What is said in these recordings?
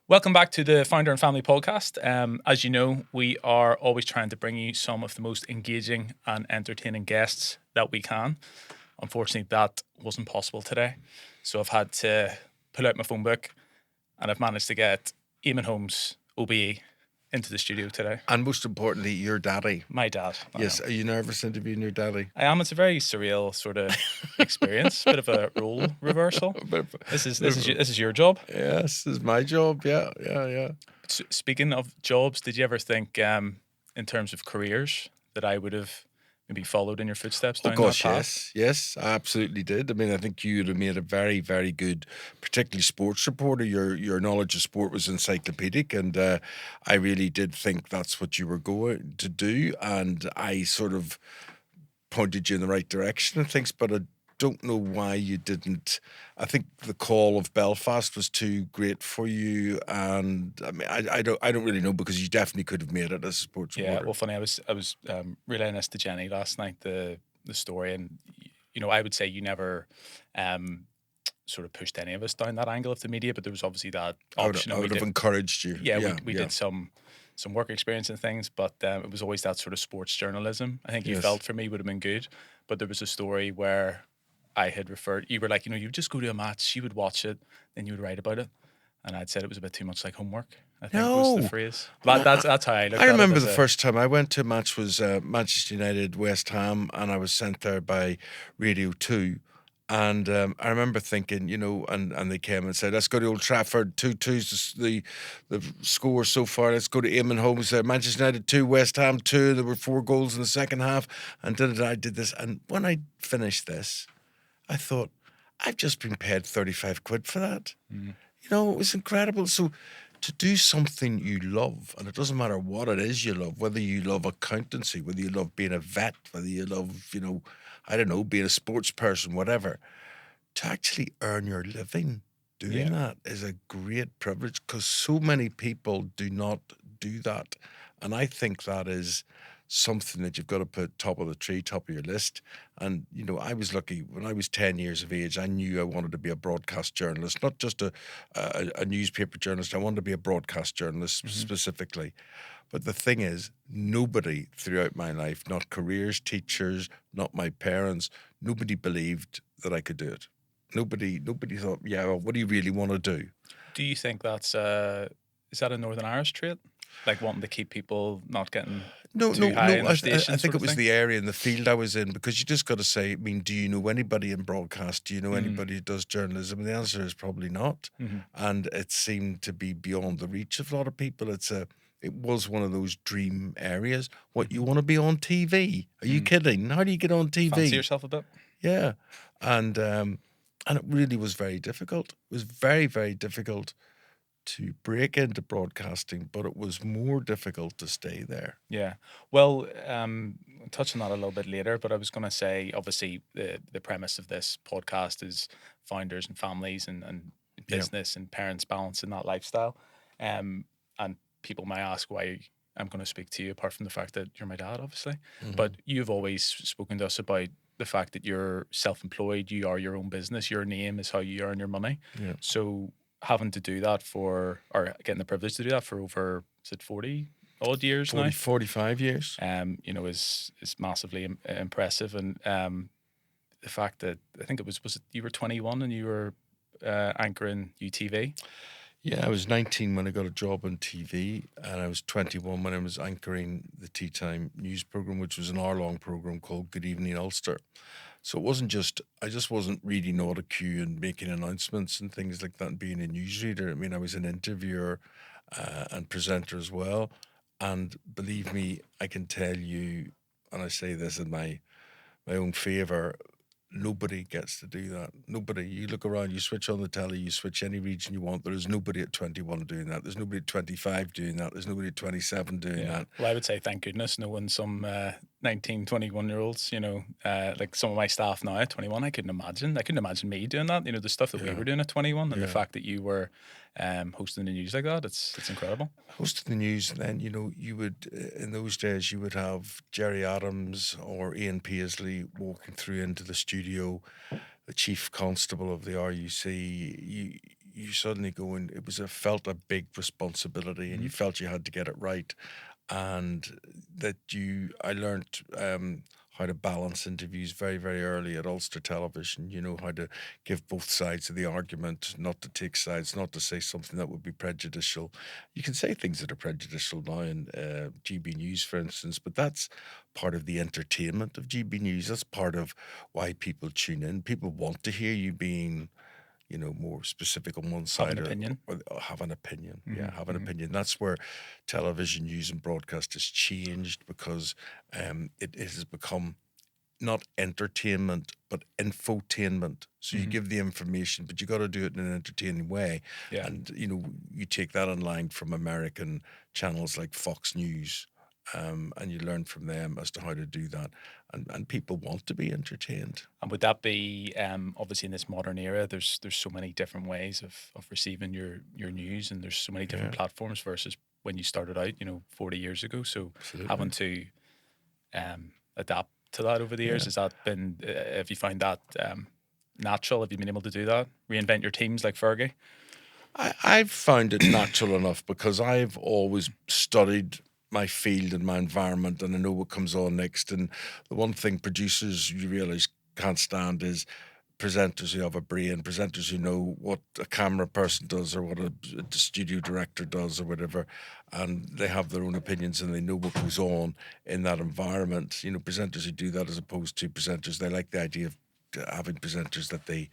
Welcome back to the Founder and Family podcast. As you know, we are always trying to bring you some of the most engaging and entertaining guests that we can. Unfortunately, that wasn't possible today. So I've had to pull out my phone book and I've managed to get Eamonn Holmes, OBE, into the studio today. And most importantly, your daddy. My dad. Yes. Are you nervous interviewing your daddy? I am. It's a very surreal sort of experience, bit of a role reversal. This is your job. Yes, this is my job. Yeah. Speaking of jobs, did you ever think, in terms of careers, that I would have maybe followed in your footsteps down that path? Yes, I absolutely did. I mean, I think you would have made a very, very good, particularly sports reporter. Your knowledge of sport was encyclopedic, and I really did think that's what you were going to do. And I sort of pointed you in the right direction and things, but I don't know why you didn't. I think the call of Belfast was too great for you, and I mean, I don't really know, because you definitely could have made it as a sports Yeah, reporter. well, funny. I was relaying this to Jenny last night, the story, and I would say you never sort of pushed any of us down that angle of the media, but there was obviously that option. I would have encouraged you. Yeah, we did some work experience and things, but it was always that sort of sports journalism. I think you felt for me would have been good, but there was a story where I had referred. You were like, you would just go to a match, you would watch it, then you would write about it, and I'd said it was a bit too much like homework. I think was the phrase. That's how I looked at it. I remember the first time I went to a match was Manchester United West Ham, and I was sent there by Radio 2. And I remember thinking, and they came and said, let's go to Old Trafford, 2-2's the score so far. Let's go to Eamonn Holmes there. Manchester United 2, West Ham 2. There were 4 goals in the second half. And I did this. And when I finished this, I thought, I've just been paid 35 quid for that. It was incredible. So to do something you love, and it doesn't matter what it is you love, whether you love accountancy, whether you love being a vet, whether you love, I don't know, being a sports person, whatever, to actually earn your living doing that is a great privilege, because so many people do not do that. And I think that is something that you've got to put top of the tree, top of your list. And, I was lucky. When I was 10 years of age, I knew I wanted to be a broadcast journalist, not just a newspaper journalist. I wanted to be a broadcast journalist specifically. But the thing is, nobody throughout my life, not careers, teachers, not my parents, nobody believed that I could do it. Nobody thought, well, what do you really want to do? Do you think that's is that a Northern Irish trait? Like wanting to keep people not getting too high in their station, I think it was the area and the field I was in, because you just got to say, do you know anybody in broadcast? Do you know anybody who does journalism? And the answer is probably not. And it seemed to be beyond the reach of a lot of people. It was one of those dream areas. What, you want to be on TV? Are you kidding? How do you get on TV? Fancy yourself a bit? Yeah. And it really was very difficult. It was very, very difficult to break into broadcasting, but it was more difficult to stay there. Yeah. Well, touch on that a little bit later, but I was going to say, obviously, the premise of this podcast is founders and families and business and parents balancing that lifestyle. And people might ask why I'm going to speak to you, apart from the fact that you're my dad, obviously. But you've always spoken to us about the fact that you're self-employed, you are your own business, your name is how you earn your money. Yeah. So having to do that or getting the privilege to do that for over, is it 40 odd years 45 years. Is massively impressive. And the fact that I think was it you were 21 and you were anchoring UTV? Yeah, I was 19 when I got a job on TV, and I was 21 when I was anchoring the Tea Time news programme, which was an hour-long programme called Good Evening Ulster. So it wasn't I just wasn't reading out a queue and making announcements and things like that and being a newsreader. I mean, I was an interviewer and presenter as well. And believe me, I can tell you, and I say this in my own favour, nobody gets to do that. Nobody. You look around, you switch on the telly, you switch any region you want. There is nobody at 21 doing that. There's nobody at 25 doing that. There's nobody at 27 doing that. Well, I would say thank goodness no one, some 19, 21-year-olds, like some of my staff now at 21, I couldn't imagine me doing that. The stuff that we were doing at 21 and the fact that you were hosting the news like that, it's incredible. Hosting the news, and then, you would, in those days, you would have Jerry Adams or Ian Paisley walking through into the studio, the chief constable of the RUC. you suddenly go and felt a big responsibility, and you Mhm. felt you had to get it right, and I learned how to balance interviews very, very early at Ulster Television. You know how to give both sides of the argument, not to take sides, not to say something that would be prejudicial. You can say things that are prejudicial now in GB News, for instance, but that's part of the entertainment of GB News. That's part of why people tune in. People want to hear you being, more specific on one Have an side, opinion. or have an opinion. Yeah, Mhm, have an mhm. opinion. That's where television news and broadcast has changed, because it has become not entertainment but infotainment. So you Mhm. give the information, but you got to do it in an entertaining way. Yeah. And you take that online from American channels like Fox News, and you learn from them as to how to do that. And people want to be entertained. And would that be obviously in this modern era? There's so many different ways of receiving your news, and there's so many different Yeah, platforms versus when you started out, 40 years ago. So absolutely. having to adapt to that over the years, Yeah. has that been? Have you found that natural? Have you been able to do that? Reinvent your teams like Fergie? I've found it natural enough, because I've always studied my field and my environment, and I know what comes on next. And the one thing producers, you realize, can't stand is presenters who have a brain, presenters who know what a camera person does, or what a studio director does, or whatever, and they have their own opinions and they know what goes on in that environment. Presenters who do that, as opposed to presenters, they like the idea of having presenters that they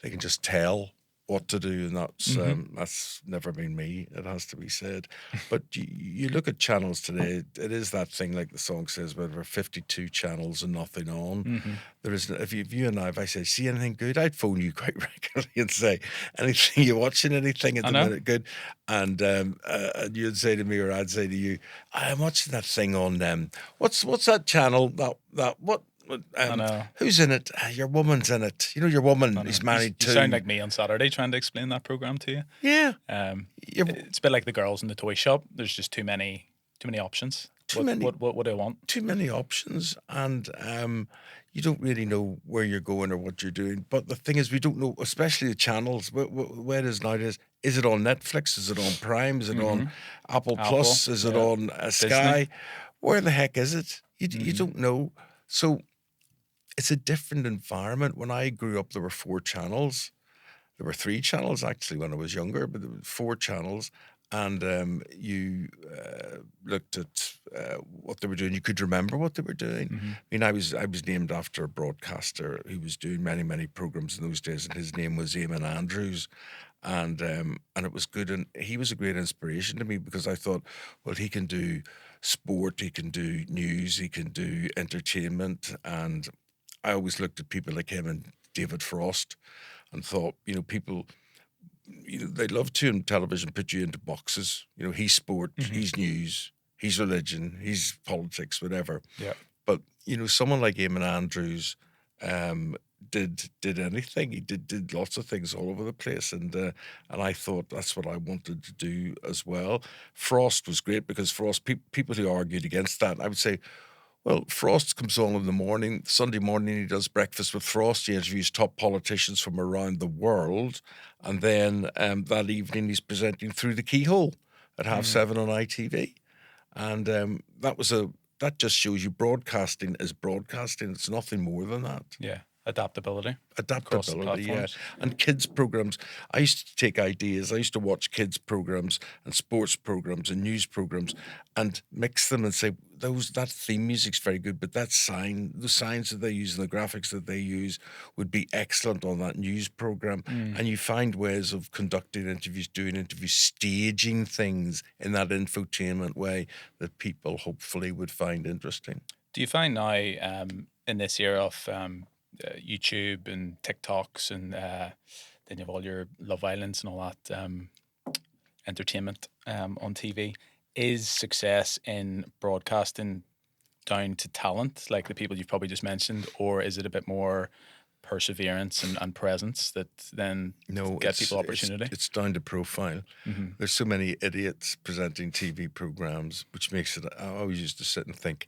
can just tell what to do, and Hmm. that's never been me. It has to be said. But you look at channels today; it is that thing, like the song says, where there are 52 channels and nothing on. Hmm. There is, if you and I, if I say, see anything good, I'd phone you quite regularly and say, anything, you watching anything at I the know. minute good? And you'd say to me, or I'd say to you, I'm watching that thing on what's that channel, what I know. who's in it? Your woman's in it. Your woman I know. is You, married you sound to. like me on Saturday trying to explain that program to you. Yeah, Um, you're it's a bit like the girls in the toy shop. There's just too many options. too What many what what what do I want? too many options, and you don't really know where you're going or what you're doing. But the thing is, we don't know, especially the channels. Where it is nowadays. Is it on Netflix? Is it on Prime? Is it on Hmm. Apple Apple, Plus? Is it yeah, on Disney. Sky? Where the heck is it? You Hmm. don't know. So it's a different environment. When I grew up, there were four channels. There were three channels actually when I was younger, but there were four channels, and you looked at what they were doing. You could remember what they were doing. Hmm. I mean, I was named after a broadcaster who was doing many, many programs in those days, and his name was Eamonn Andrews, and it was good. And he was a great inspiration to me, because I thought, well, he can do sport, he can do news, he can do entertainment, and I always looked at people like him and David Frost, and thought, people, they love to in television put you into boxes. He's sport, Hmm. he's news, he's religion, he's politics, whatever. Yeah. But someone like Eamon Andrews um, did anything. He did lots of things all over the place, and I thought that's what I wanted to do as well. Frost was great, because Frost, people who argued against that, I would say, well, Frost comes on in the morning. Sunday morning, he does breakfast with Frost. He interviews top politicians from around the world. And then that evening, he's presenting Through the Keyhole at half Hmm. seven on ITV. And that just shows you broadcasting is broadcasting. It's nothing more than that. Yeah. Adaptability across the Adaptability, yeah. platforms. And kids programs. I used to take ideas. I used to watch kids programs and sports programs and news programs, and mix them and say, that theme music's very good, but the signs that they use and the graphics that they use would be excellent on that news program. Mm. And you find ways of conducting interviews, doing interviews, staging things in that infotainment way that people hopefully would find interesting. Do you find now, in this era of YouTube and TikToks, and then you have all your Love Islands and all that entertainment on TV, is success in broadcasting down to talent, like the people you've probably just mentioned, or is it a bit more perseverance and presence that then No, get it's people it's opportunity? it's down to profile. Hmm. There's so many idiots presenting TV programs, which makes it. I always used to sit and think,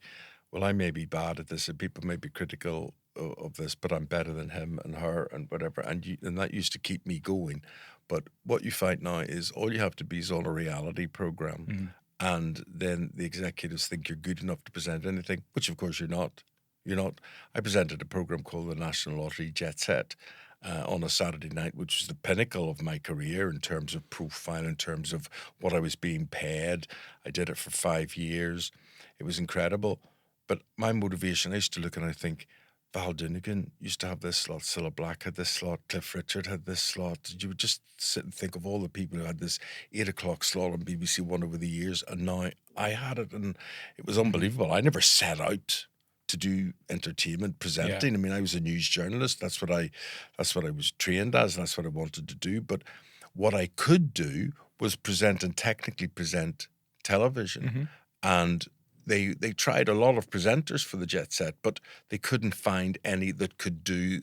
well, I may be bad at this, and people may be critical of this, but I'm better than him and her and whatever. And that used to keep me going. But what you find now is all you have to be is on a reality program, Mhm. and then the executives think you're good enough to present anything, which of course you're not. You're not. I presented a program called the National Lottery Jet Set on a Saturday night, which was the pinnacle of my career in terms of profile, in terms of what I was being paid. I did it for 5 years. It was incredible. But my motivation, I used to look and I think, Val Donegan used to have this slot, Cilla Black had this slot, Cliff Richard had this slot. You would just sit and think of all the people who had this 8 o'clock slot on BBC One over the years, and now I had it, and it was Mhm. unbelievable. I never set out to do entertainment Yeah. presenting. I mean, I was a news journalist. That's what I was trained as, and that's what I wanted to do. But what I could do was present and technically present television. Mhm. And they tried a lot of presenters for the Jet Set, but they couldn't find any that could do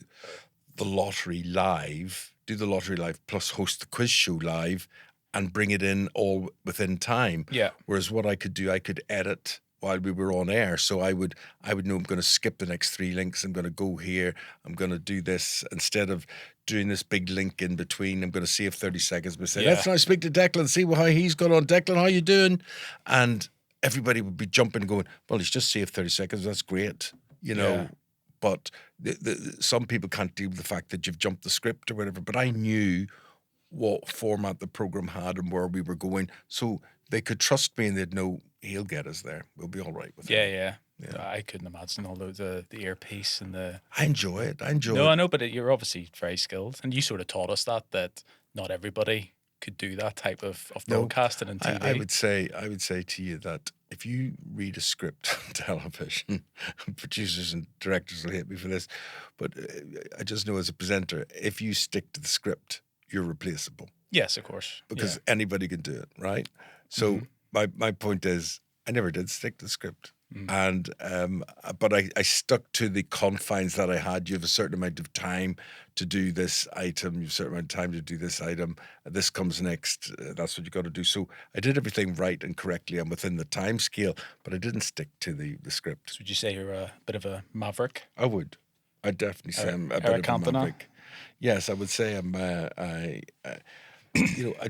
the lottery live, do the lottery live plus host the quiz show live and bring it in all within time. Yeah. Whereas what I could do, I could edit while we were on air. So I would know I'm going to skip the next 3 links. I'm going to go here. I'm going to do this instead of doing this big link in between. I'm going to save 30 seconds. But say, Yeah. let's now speak to Declan, see how he's got on. Declan, how you doing? And everybody would be jumping and going, well, he's just saved 30 seconds. That's great, you know. Yeah. But some people can't deal with the fact that you've jumped the script or whatever. But I knew what format the program had and where we were going, so they could trust me and they'd know he'll get us there. We'll be all right with Yeah. him. Yeah. Yeah. I couldn't imagine all the earpiece and the. I enjoy it. I enjoy No, it. I know, but you're obviously very skilled, and you sort of taught us that not everybody could do that type of No, broadcasting and TV. I would say to you that if you read a script on television, producers and directors will hate me for this, but I just know as a presenter, if you stick to the script, you're replaceable Yes, of course. because anybody can do it, right? So Mhm. my point is, I never did stick to the script. Mhm. And but I stuck to the confines that I had. You have a certain amount of time to do this item. You have a certain amount of time to do this item. This comes next. That's what you got to do. So I did everything right and correctly and within the time scale. But I didn't stick to the script. So would you say you're a bit of a maverick? I would. I'd definitely say I'm a bit Eric of a Cantona? maverick. Yes, I would say I'm. I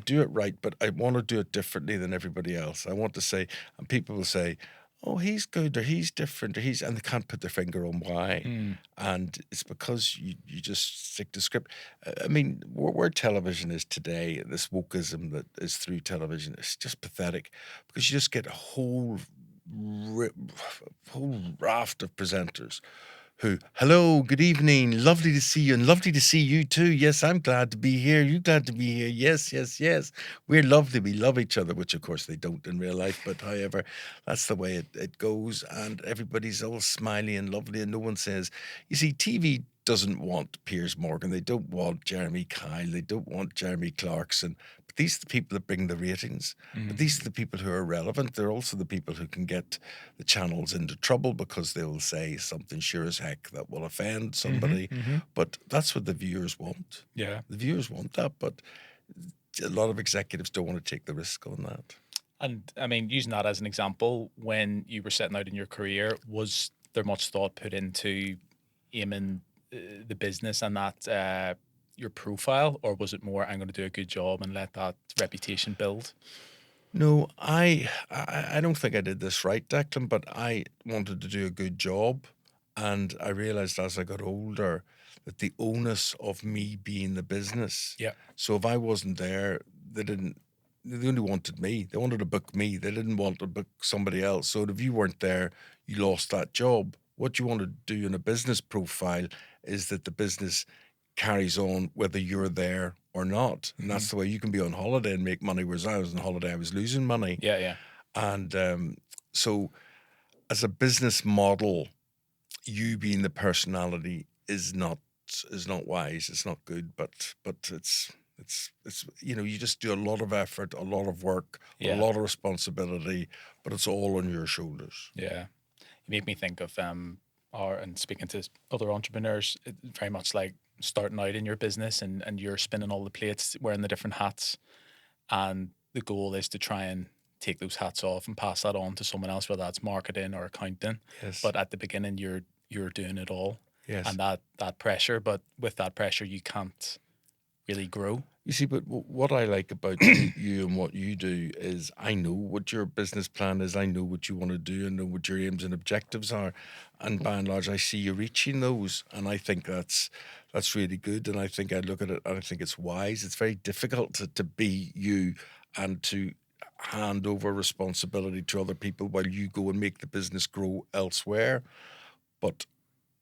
do it right, but I want to do it differently than everybody else. I want to say, and people will say, "Oh, he's good," or "He's different," or "He's," and they can't put their finger on why. Mm. And it's because you just stick to script. I mean, where television is today, this wokeism that is through television, it's just pathetic because you just get a ri- whole raft of presenters who, hello, good evening, lovely to see you, and lovely to see you too. Yes, I'm glad to be here. You glad to be here? Yes, yes, yes. We're lovely. We love each other, which of course they don't in real life, but however, that's the way it goes. And everybody's all smiley and lovely, and no one says, you see, TV doesn't want Piers Morgan. They don't want Jeremy Kyle. They don't want Jeremy Clarkson. But these are the people that bring the ratings. But Mm. these are the people who are relevant. They're also the people who can get the channels into trouble because they will say something sure as heck that will offend somebody. Mhm. But that's what the viewers want. Yeah. The viewers want that, but a lot of executives don't want to take the risk on that. And I mean, using that as an example, when you were setting out in your career, was there much thought put into aiming the business and that your profile, or was it more I'm going to do a good job and let that reputation build? No, I don't think I did this right, Declan, but I wanted to do a good job. And I realized as I got older that the onus of me being the business. Yeah. So if I wasn't there, they only wanted me. They wanted to book me. They didn't want to book somebody else. So if you weren't there, you lost that job. What you want to do in a business profile is that the business carries on whether you're there or not. And that's Mhm. the way you can be on holiday and make money. Whereas I was on holiday, I was losing money. Yeah. Yeah. And so, as a business model, you being the personality is not wise. It's not good. But it's you just do a lot of effort, a lot of work, a Yeah. lot of responsibility, but it's all on your shoulders. Yeah. You make me think of and speaking to other entrepreneurs, very much like starting out in your business and you're spinning all the plates, wearing the different hats, and the goal is to try and take those hats off and pass that on to someone else, whether that's marketing or accounting. Yes. But at the beginning, you're doing it all, Yes. and that pressure. But with that pressure, you can't really grow. You see, but what I like about you and what you do is I know what your business plan is. I know what you want to do. I know what your aims and objectives are, and by and large, I see you reaching those. And I think that's really good. And I think I look at it and I think it's wise. It's very difficult to be you and to hand over responsibility to other people while you go and make the business grow elsewhere. But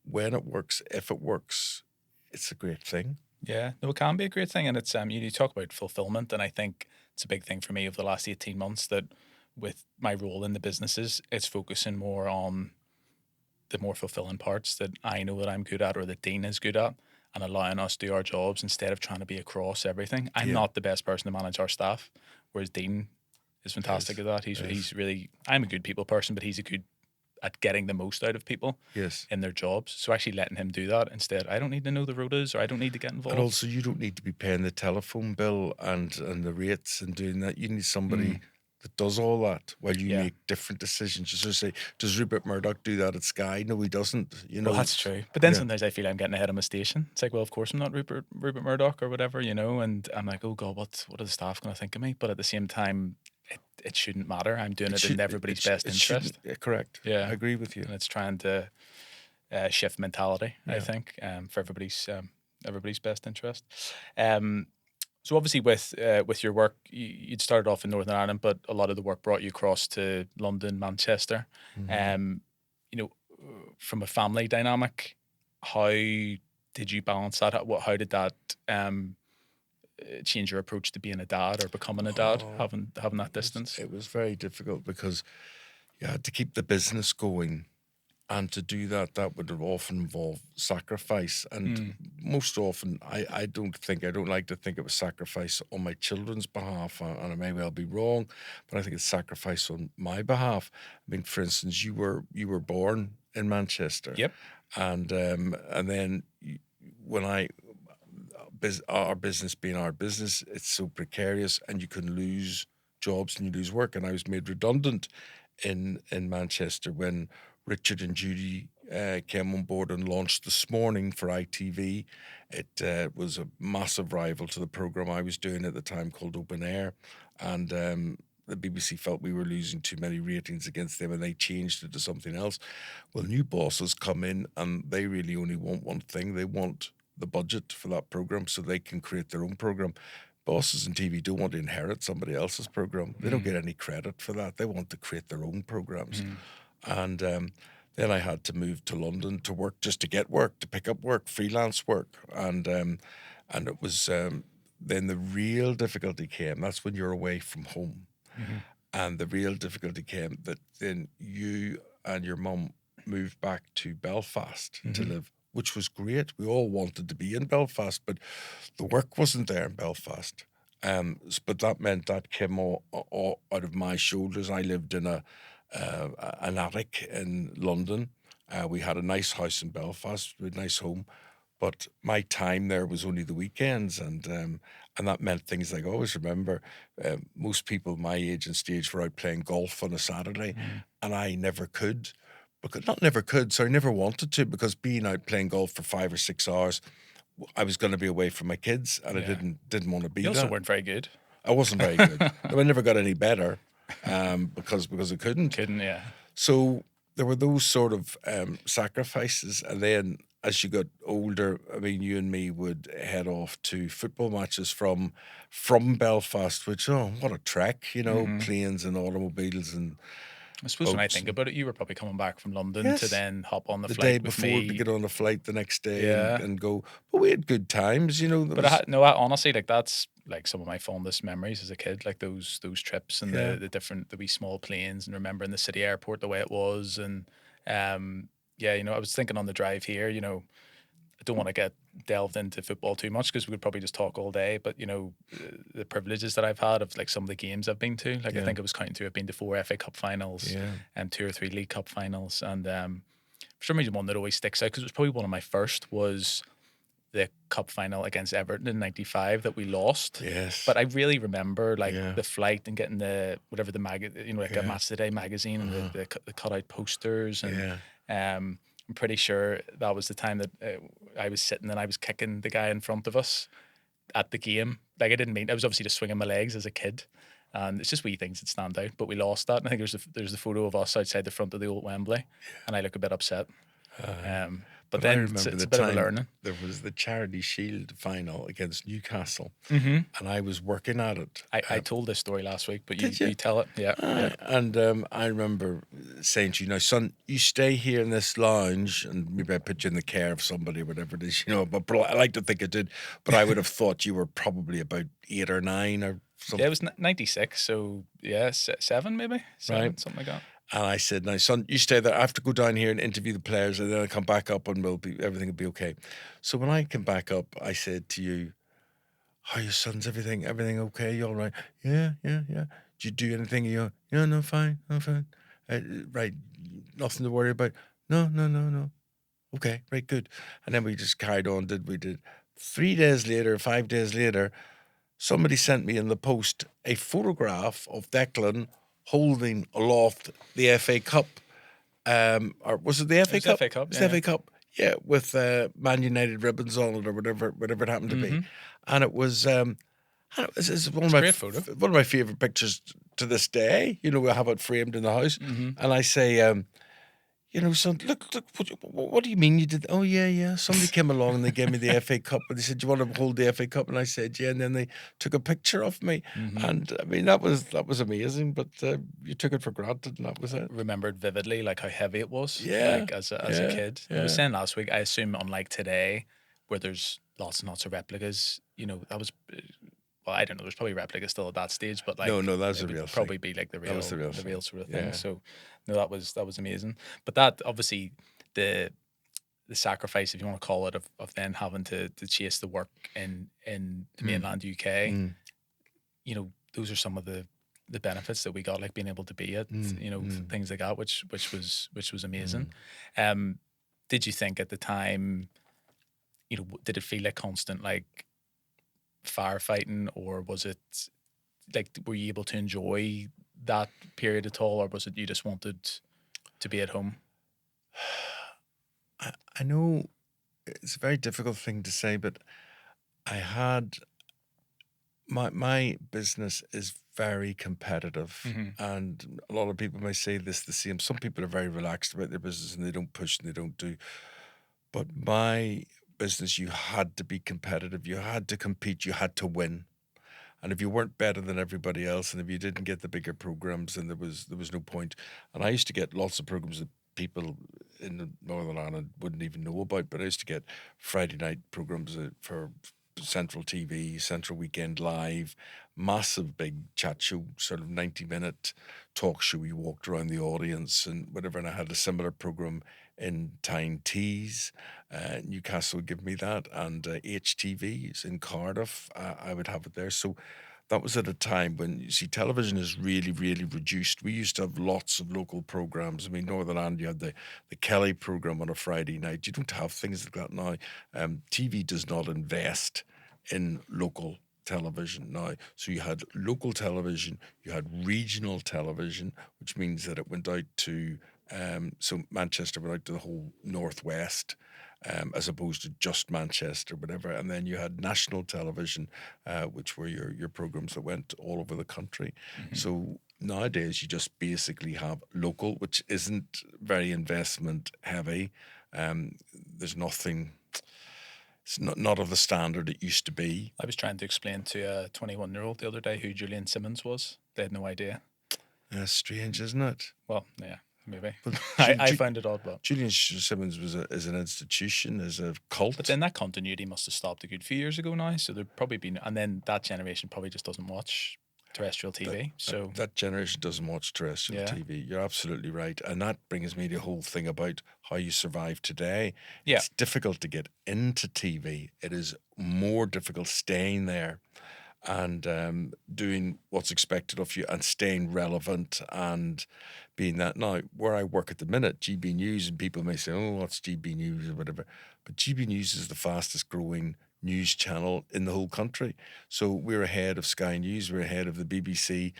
when it works, if it works, it's a great thing. Yeah, no, it can be a great thing, and it's you talk about fulfillment, and I think it's a big thing for me over the last 18 months that with my role in the businesses, it's focusing more on the more fulfilling parts that I know that I'm good at or that Dean is good at, and allowing us to do our jobs instead of trying to be across everything. I'm Yeah, not the best person to manage our staff, whereas Dean is fantastic yes, at that. He's yes, he's really I'm a good people person, but he's a good at getting the most out of people yes. in their jobs. So actually letting him do that instead, I don't need to know the rotas or I don't need to get And involved. also, you don't need to be paying the telephone bill and the rates and doing that. You need somebody Mm, that does all that while you yeah. make different decisions. You sort of say, does Rupert Murdoch do that at Sky? No, he doesn't. You Well, know, that's true. But then yeah. sometimes I feel I'm getting ahead of my station. It's like, well, of course I'm not Rupert Murdoch or whatever, and I'm like, oh God, what are the staff going to think of me? But at the same time, it shouldn't matter. I'm doing It it in should. everybody's best It shouldn't. interest. Correct. I Yeah, agree with you. and it's trying to shift mentality. I Yeah. think for everybody's best interest. Um, so obviously with your work, you'd started off in Northern Ireland, but a lot of the work brought you across to London, Manchester. Hmm. Um, from a family dynamic, how did you balance that? How did that change your approach to being a dad or becoming a dad, Oh, having that it was distance? it was very difficult because you had to keep the business going. And to do that, that would have often involve sacrifice. And Mm, most often, I don't like to think it was sacrifice on my children's behalf. And I may well be wrong, but I think it's sacrifice on my behalf. I mean, for instance, you were born in Manchester, yep. and then when our business being our business, it's so precarious, and you can lose jobs and you lose work. And I was made redundant in Manchester when Richard and Judy came on board and launched This Morning for ITV. It was a massive rival to the program I was doing at the time called Open Air, and the BBC felt we were losing too many ratings against them, and they changed it to something else. Well, new bosses come in, and they really only want one thing: they want the budget for that program so they can create their own program. Bosses in TV don't want to inherit somebody else's program. They don't Mm, get any credit for that. They want to create their own programs. mm, And then I had to move to London to work, just to get work, to pick up work, freelance work, and it was then the real difficulty came. That's when you're away from home, mhm, and the real difficulty came that then you and your mum moved back to Belfast to mhm. live, which was great. We all wanted to be in Belfast, but the work wasn't there in Belfast. But that meant that came all out of my shoulders. I lived in uh, an attic in London. We had a nice house in Belfast, a nice home, but my time there was only the weekends, and that meant things like I always remember most people my age and stage were out playing golf on a Saturday, Mm. and I never could. Because not never could, sorry, never wanted to, because being out playing golf for 5 or 6 hours, I was going to be away from my kids, and I Yeah. didn't want to be You also that. weren't very good. I wasn't very good. I never got any better, because I couldn't. Couldn't, yeah. So there were those sort of sacrifices, and then as you got older, I mean, you and me would head off to football matches from Belfast, which what a trek, Hmm. planes and automobiles and I suppose when I boats, think and about it, you were probably coming back from London to yes, then hop on the the day flight with before to me. get on a flight the next day and Yeah. and go. But we had good times, There But I was had no, I honestly like that's like some of my fondest memories as a kid, like those trips and yeah, the wee small planes and remembering the city airport the way it was and um yeah, I was thinking on the drive here, I don't want to get delved into football too much because we could probably just talk all day. But the privileges that I've had of like some of the games I've been to, like I yeah, think I was counting to, I've been to 4 FA Cup finals yeah. and 2 or 3 League Cup finals, and for some reason one that always sticks out because it was probably one of my first was the cup final against Everton in '95 that we lost. Yes, But I really remember like yeah, the flight and getting the whatever the like a yeah, Match Today magazine and uh-huh, the cutout posters and yeah. I'm pretty sure that was the time that I was sitting and I was kicking the guy in front of us at the game. Like I didn't mean I was obviously just swinging my legs as a kid, and it's just wee things that stand out. But we lost that, and I think there's a photo of us outside the front of the old Wembley, and I look a bit upset. But But I then remember it's the a bit of a time learning. there was the Charity Shield final against Newcastle, Hmm. and I was working at it. I told this story last week, but Did you you? tell it. Yeah, yeah. And I remember saying to you, now, son, you stay here in this lounge, and maybe I put you in the care of somebody, whatever it is, but I like to think I did, but I would have thought you were probably about 8 or 9 or Yeah, it something, was 96, so yeah, seven maybe, right? seven, something like that. And I said, now, son, you stay there. I have to go down here and interview the players, and then I'll come back up and everything will be okay. So when I came back up, I said to you, how are your sons? Everything okay? You all right? Yeah, yeah, yeah. Did you do anything? You yeah, no, fine, no, fine. Right, nothing to worry about. No, no, no, no. Okay, right, good. And then we just carried on. We did. 3 days later, 5 days later, somebody sent me in the post a photograph of Declan holding aloft the FA Cup. Or was it the It FA was the Cup? FA Cup. It was Yeah, the yeah. FA Cup. Yeah, with Man United ribbons on it or whatever it happened to be, Hmm. and it was. It's one of It's a my great photo. one of my favorite pictures to this day. We have it framed in the house, Hmm. and I say, son, look, what do you mean you did? Oh, yeah, yeah. Somebody came along and they gave me the FA Cup, and they said, "Do you want to hold the FA Cup?" And I said, "Yeah." And then they took a picture of me, Hmm. and I mean that was amazing. But you took it for granted, and that was it. Remembered vividly, like how heavy it was, Yeah, like as a yeah, kid. I was yeah. saying last week, I assume unlike today, where there's lots and lots of replicas, that was. Well, I don't know. There's probably replicas still at that stage, but No, like no, that's it the would real thing. probably be like That was the real the thing. real sort of thing. Yeah. So, no, that was amazing. But that obviously the sacrifice, if you want to call it, of then having to chase the work in the Mm, mainland UK, mm, those are some of the benefits that we got, like being able to be at, mm, mm, things like that, which was amazing. mm. Um, did you think at the time, did it feel like constant like firefighting, or was it like were you able to enjoy that period at all, or was it you just wanted to be at home? I know it's a very difficult thing to say, but I had my business is very competitive, Hmm. and a lot of people may say this the same. Some people are very relaxed about their business and they don't push and they don't do. But my business, you had to be competitive. You had to compete. You had to win. And if you weren't better than everybody else, and if you didn't get the bigger programs, then there was no point. And I used to get lots of programs that people in Northern Ireland wouldn't even know about. But I used to get Friday night programs for Central TV, Central Weekend Live, massive big chat show, sort of 90-minute talk show. You walked around the audience and whatever. And I had a similar program in Tyne Tees. Newcastle would give me that, and HTVs in Cardiff, I would have it there. So that was at a time when you see television is really, really reduced. We used to have lots of local programs. I mean, Northern Ireland, you had the Kelly program on a Friday night. You don't have things like that now. TV does not invest in local television now. So you had local television, you had regional television, which means that it went out to so Manchester went out to the whole northwest, as opposed to just Manchester, whatever. And then you had national television, which were your programs that went all over the country. Hmm. So nowadays you just basically have local, which isn't very investment heavy. There's nothing. It's not of the standard it used to be. I was trying to explain to a 21-year-old the other day who Julian Simmons was. They had no idea. Strange, isn't it? Well, yeah, maybe. Well, I found it odd, Julian Simmons is an institution, is a but cult. then that continuity must have stopped a good few years ago now. So there'd probably been, and then that generation probably just doesn't watch terrestrial that, TV. that So that generation doesn't watch terrestrial yeah, TV. You're absolutely right, and that brings me to the whole thing about how you survive today. yeah, It's difficult to get into TV. It is more difficult staying there and doing what's expected of you and staying relevant and being that. Now, where I work at the minute, GB News, and people may say, "Oh, what's GB News or whatever," but GB News is the fastest growing news channel in the whole country. So we're ahead of Sky News, we're ahead of the BBC.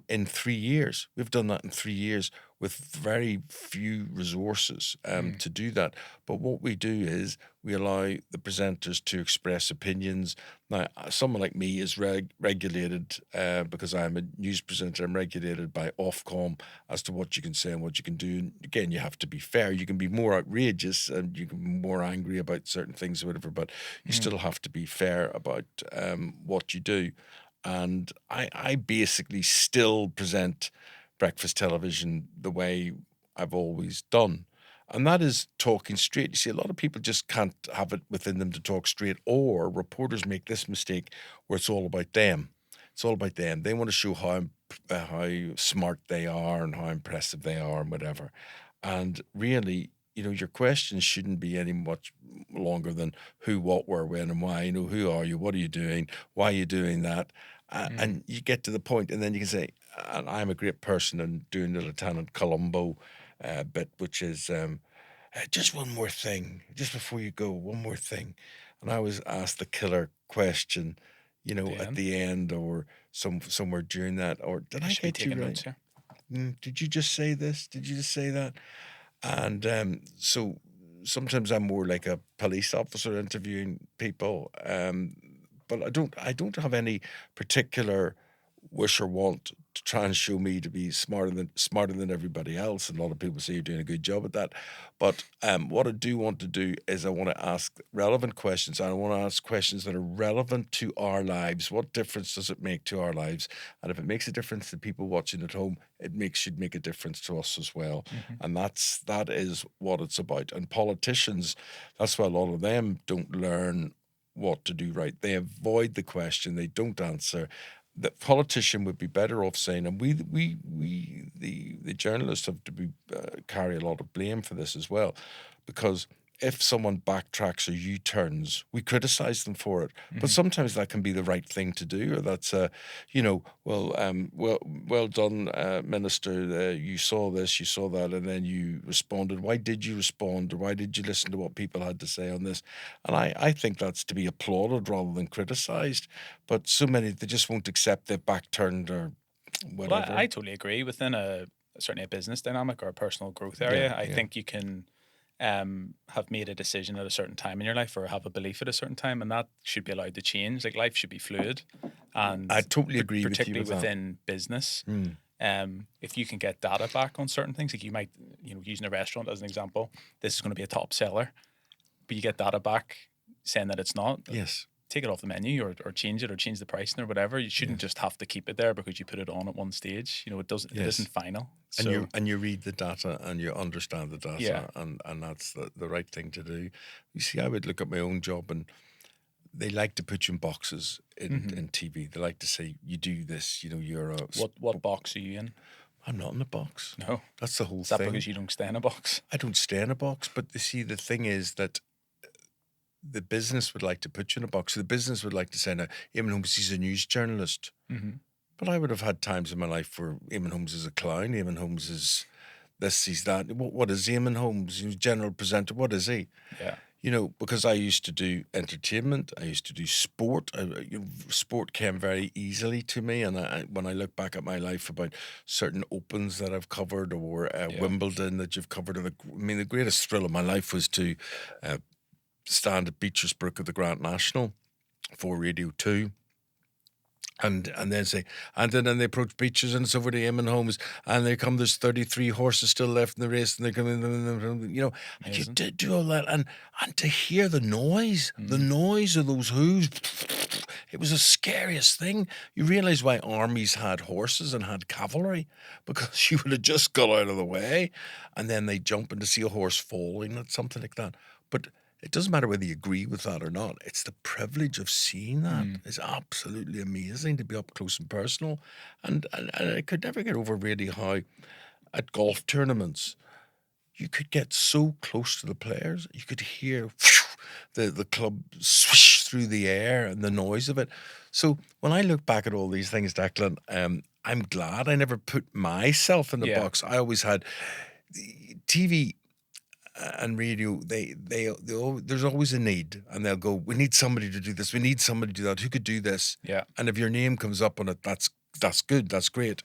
In 3 years, we've done that in 3 years with very few resources to do that. But what we do is we allow the presenters to express opinions. Now, someone like me is regulated because I'm a news presenter. I'm regulated by Ofcom as to what you can say and what you can do. And again, you have to be fair. You can be more outrageous and you can be more angry about certain things or whatever, but you still have to be fair about what you do. And I basically still present breakfast television the way I've always done. And that is talking straight. You see, a lot of people just can't have it within them to talk straight, or reporters make this mistake where it's all about them. It's all about them. They want to show how smart they are and how impressive they are and whatever. And really, your questions shouldn't be any much longer than who, what, where, when, and why. Who are you? What are you doing? Why are you doing that? And you get to the point, and then you can say, and I'm a great person in doing the Lieutenant Columbo bit, which is just one more thing, just before you go, one more thing. And I always ask the killer question, at the end or somewhere during that, or did I should be get you taking right? notes here. Did you just say this? Did you just say that? And so sometimes I'm more like a police officer interviewing people, but I don't have any particular wish or want to try and show me to be smarter than everybody else. And a lot of people say you're doing a good job at that. But what I do want to do is I want to ask relevant questions. I want to ask questions that are relevant to our lives. What difference does it make to our lives? And if it makes a difference to people watching at home, should make a difference to us as well. And that is what it's about. And politicians, that's why a lot of them don't learn what to do right. They avoid the question. They don't answer. The politician would be better off saying, and the journalists have to carry a lot of blame for this as well, because if someone backtracks or U-turns, we criticize them for it. But sometimes that can be the right thing to do, or that's well done, Minister. You saw this, you saw that, and then you responded. Why did you respond, or why did you listen to what people had to say on this? And I think that's to be applauded rather than criticized. But so many, they just won't accept they're backturned or Well, whatever. I totally agree. Within certainly a business dynamic or a personal growth Yeah, area, I yeah. think you can have made a decision at a certain time in your life or have a belief at a certain time, and that should be allowed to change. Like life should be fluid, and I totally agree with you particularly with that. within business, if you can get data back on certain things, like you might, using a restaurant as an example, this is going to be a top seller, but you get data back saying that it's not. Yes. Take it off the menu or change it or change the pricing or whatever. You shouldn't just have to keep it there because you put it on at one stage. It doesn't. It Yes. isn't final. And So you read the data and you understand the data, Yeah. and that's the right thing to do. You see, I would look at my own job, and they like to put you in boxes in TV. They like to say, you do this, you're a... what box are you in? I'm not in a box. No. That's the whole Is that thing. because you don't stay in a box? I don't stay in a box, but you see, the thing is that the business would like to put you in a box. The business would like to say, now, Eamonn Holmes, he's a news journalist. But I would have had times in my life where Eamonn Holmes is a clown. Eamonn Holmes is this, he's that. What is Eamonn Holmes? He's general presenter. What is he? Yeah. Because I used to do entertainment, I used to do sport. Sport came very easily to me, and when I look back at my life about certain opens that I've covered, or Wimbledon that you've covered, the greatest thrill of my life was to stand at Beecher's Brook at the Grand National for Radio 2. And then say, and then they approach Beecher's, and it's over to Eamonn Holmes, and they come, there's 33 horses still left in the race, and they come in, and you Amazing. did do all that, and to hear the noise of those hooves, it was the scariest thing. You realise why armies had horses and had cavalry, because you would have just got out of the way, and then they jump in to see a horse falling, or something like that. But it doesn't matter whether you agree with that or not. It's the privilege of seeing that. It's absolutely amazing to be up close and personal. And I could never get over really how at golf tournaments you could get so close to the players. You could hear the club swish through the air and the noise of it. So when I look back at all these things, Declan, I'm glad I never put myself in the box. I always had TV and radio, there's always a need, and they'll go, we need somebody to do this, we need somebody to do that, who could do this? Yeah. And if your name comes up on it, that's good, that's great.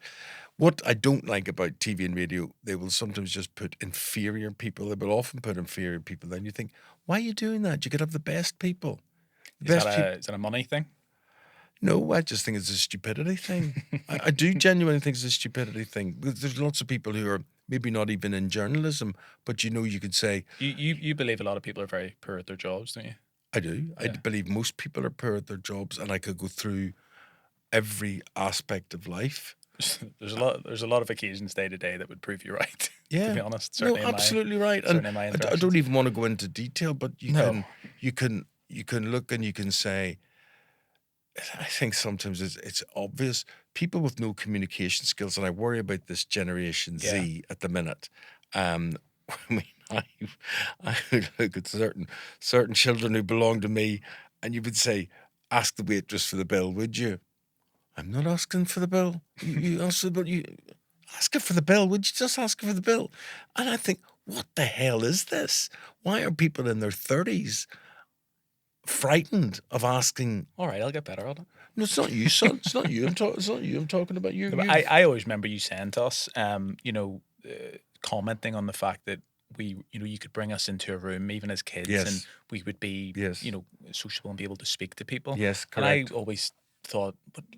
What I don't like about TV and radio, they will sometimes just put inferior people. They will often put inferior people. Then you think, why are you doing that? You could have the best people. The best people. Is that a money thing? No, I just think it's a stupidity thing. I do genuinely think it's a stupidity thing. Because there's lots of people who are maybe not even in journalism, but you could say, You believe a lot of people are very poor at their jobs, don't you? I do. I Yeah. believe most people are poor at their jobs, and I could go through every aspect of life. There's a lot of occasions day to day that would prove you right. To be Yeah. honest, No, absolutely right. And certainly in my I don't interactions. even want to go into detail, but No. you can look and you can say, I think sometimes it's obvious people with no communication skills, and I worry about this Generation Yeah. Z at the minute. I mean, I would look at certain children who belong to me, and you would say, "Ask the waitress for the bill, would you?" I'm not asking for the bill. You ask the bill. You ask her for the bill. Would you just ask her for the bill? And I think, what the hell is this? Why are people in their 30s frightened of asking? All right, I'll get better at it. No, it's not you, son. It's not you. It's not you. I'm talking about you. No, but I always remember you saying to us, commenting on the fact that you could bring us into a room even as kids, and Yes. we would be, Yes. sociable and be able to speak to people. Yes, And I correct. always thought,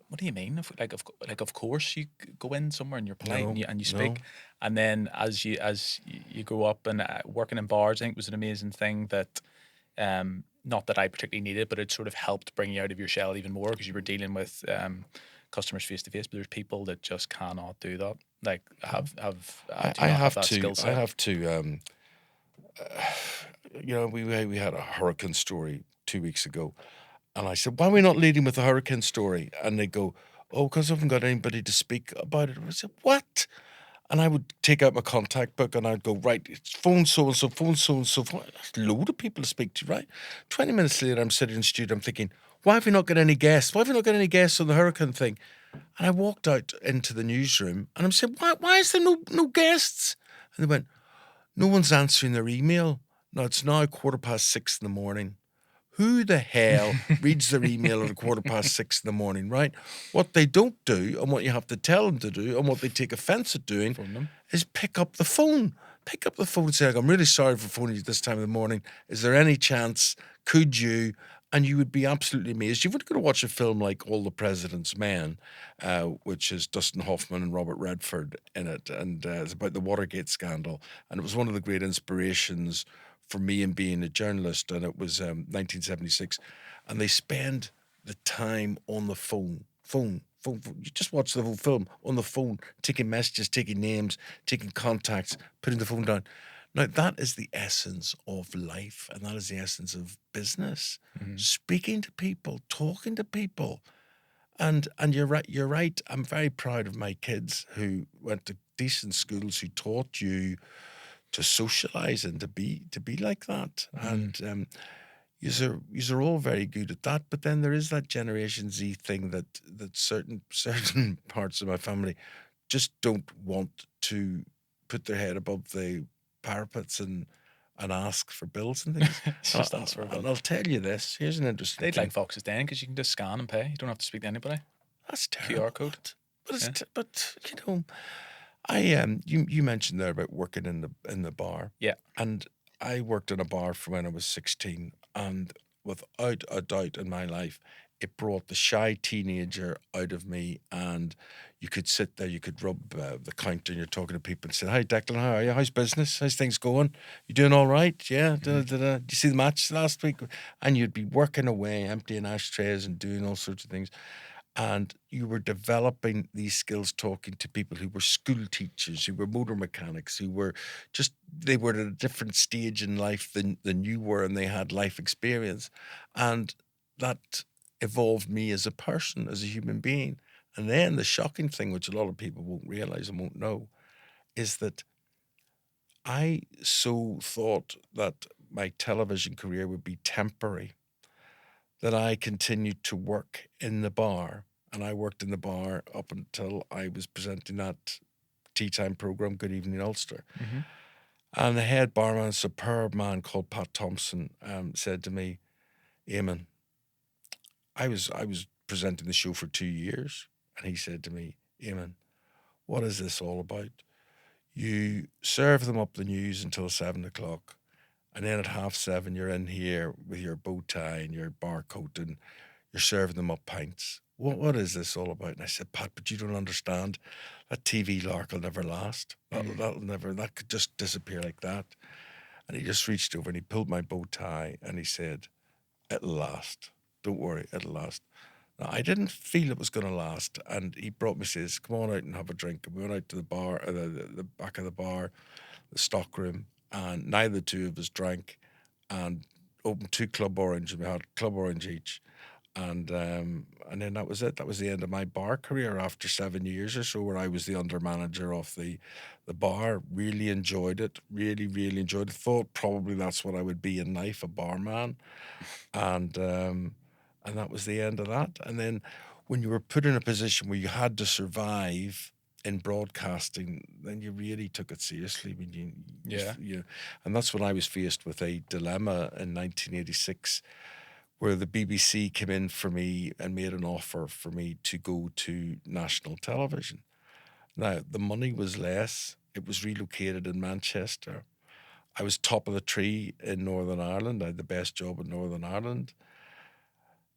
what do you mean? Of course you go in somewhere and you're polite and No, you no. speak, and then as you grow up and working in bars, I think was an amazing thing that. Not that I particularly needed, but it sort of helped bring you out of your shell even more because you were dealing with customers face to face. But there's people that just cannot do that. Like do I not have have that to. skill I set. have to. We had a hurricane story 2 weeks ago, and I said, "Why are we not leading with the hurricane story?" And they go, "Oh, because I haven't got anybody to speak about it." I said, "What?" And I would take out my contact book and I'd go, right, it's phone so and so, phone so and so. That's a load of people to speak to, right? 20 minutes later, I'm sitting in the studio, I'm thinking, why have we not got any guests? Why have we not got any guests on the hurricane thing? And I walked out into the newsroom and I'm saying, why is there no guests? And they went, no one's answering their email. Now it's now 6:15 in the morning. Who the hell reads their email at 6:15 in the morning, right? What they don't do and what you have to tell them to do and what they take offense at doing Phone them. is pick up the phone. Pick up the phone and say, I'm really sorry for phoning you this time of the morning. Is there any chance? Could you? And you would be absolutely amazed. You've got to watch a film like All the President's Men, which is Dustin Hoffman and Robert Redford in it. And it's about the Watergate scandal. And it was one of the great inspirations for me in being a journalist. And it was 1976. And they spend the time on the phone. You just watch the whole film on the phone, taking messages, taking names, taking contacts, putting the phone down. Now, that is the essence of life, and that is the essence of business. Mhm. Speaking to people, talking to people. And you're right, you're right. I'm very proud of my kids who went to decent schools who taught you to socialize and to be like that. Mhm. And you're all very good at that, but then there is that Generation Z thing that certain parts of my family just don't want to put their head above the parapets and ask for bills and things. It's just ask for a And bill. I'll tell you this. Here's an interesting They'd like thing. Fox's Den because you can just scan and pay. You don't have to speak to anybody. That's QR terrible. code. Yeah. But you mentioned there about working in the bar, Yeah. and I worked in a bar from when I was 16, and without a doubt in my life, it brought the shy teenager out of me. And you could sit there, you could rub the counter, and you're talking to people and say, "Hi, Declan, how are you? How's business? How's things going? You doing all right? Yeah. Mhm. Did you see the match last week?" And you'd be working away, emptying ashtrays and doing all sorts of things, and you were developing these skills talking to people who were school teachers, who were motor mechanics, who were just they were at a different stage in life than you were, and they had life experience. And that evolved me as a person, as a human being. And then the shocking thing, which a lot of people won't realize and won't know, is that I so thought that my television career would be temporary that I continued to work in the bar. And I worked in the bar up until I was presenting that tea time program, Good Evening Ulster. Mhm. And the head barman, a superb man called Pat Thompson, said to me, Eamonn, I was presenting the show for 2 years. And he said to me, Eamonn, what is this all about? You serve them up the news until 7 o'clock. And then at 7:30, you're in here with your bow tie and your bar coat and you're serving them up pints. What is this all about? And I said, Pat, but you don't understand. That TV lark will never last. Mm. That could just disappear like that. And he just reached over and he pulled my bow tie and he said, it'll last. Don't worry, it'll last. Now, I didn't feel it was going to last. And he brought me, says, come on out and have a drink. And we went out to the bar, the back of the bar, the stock room, and neither two of us drank and opened two Club Orange, and we had Club Orange each. And then that was it. That was the end of my bar career after 7 years or so, where I was the under manager of the bar. Really enjoyed it. Really, really enjoyed it. Thought probably that's what I would be in life, a barman. And that was the end of that. And then when you were put in a position where you had to survive in broadcasting, then you really took it seriously. I mean, Yeah. and that's when I was faced with a dilemma in 1986, where the BBC came in for me and made an offer for me to go to national television. Now, the money was less. It was relocated in Manchester. I was top of the tree in Northern Ireland. I had the best job in Northern Ireland.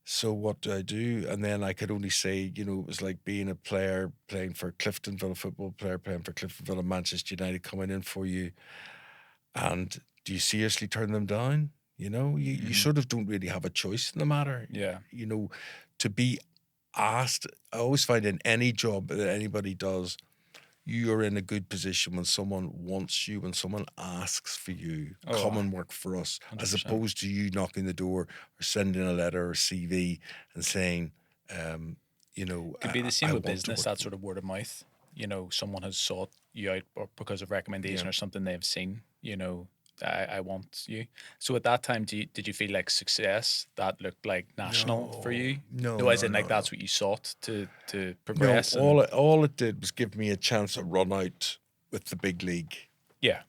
So what do I do? And then I could only say, it was like being a player playing for Cliftonville, a football player playing for Cliftonville and Manchester United coming in for you. And do you seriously turn them down? You Hmm. sort of don't really have a choice in the matter. Yeah. To be asked, I always find in any job that anybody does, you are in a good position when someone wants you, when someone asks for you, Oh, come and work for us, as 100%. opposed to you knocking the door or sending a letter or CV and saying, Could be the same I with want to business, work that for you. sort of word of mouth. Someone has sought you out or because of Yeah. recommendation or something they've seen, I want you. So at that time, did you feel like success that looked like national for No, you? no, No, as no, in like no, no. that's what you sought to No, progress and all it did was give me a chance to run out with the big league. yeah,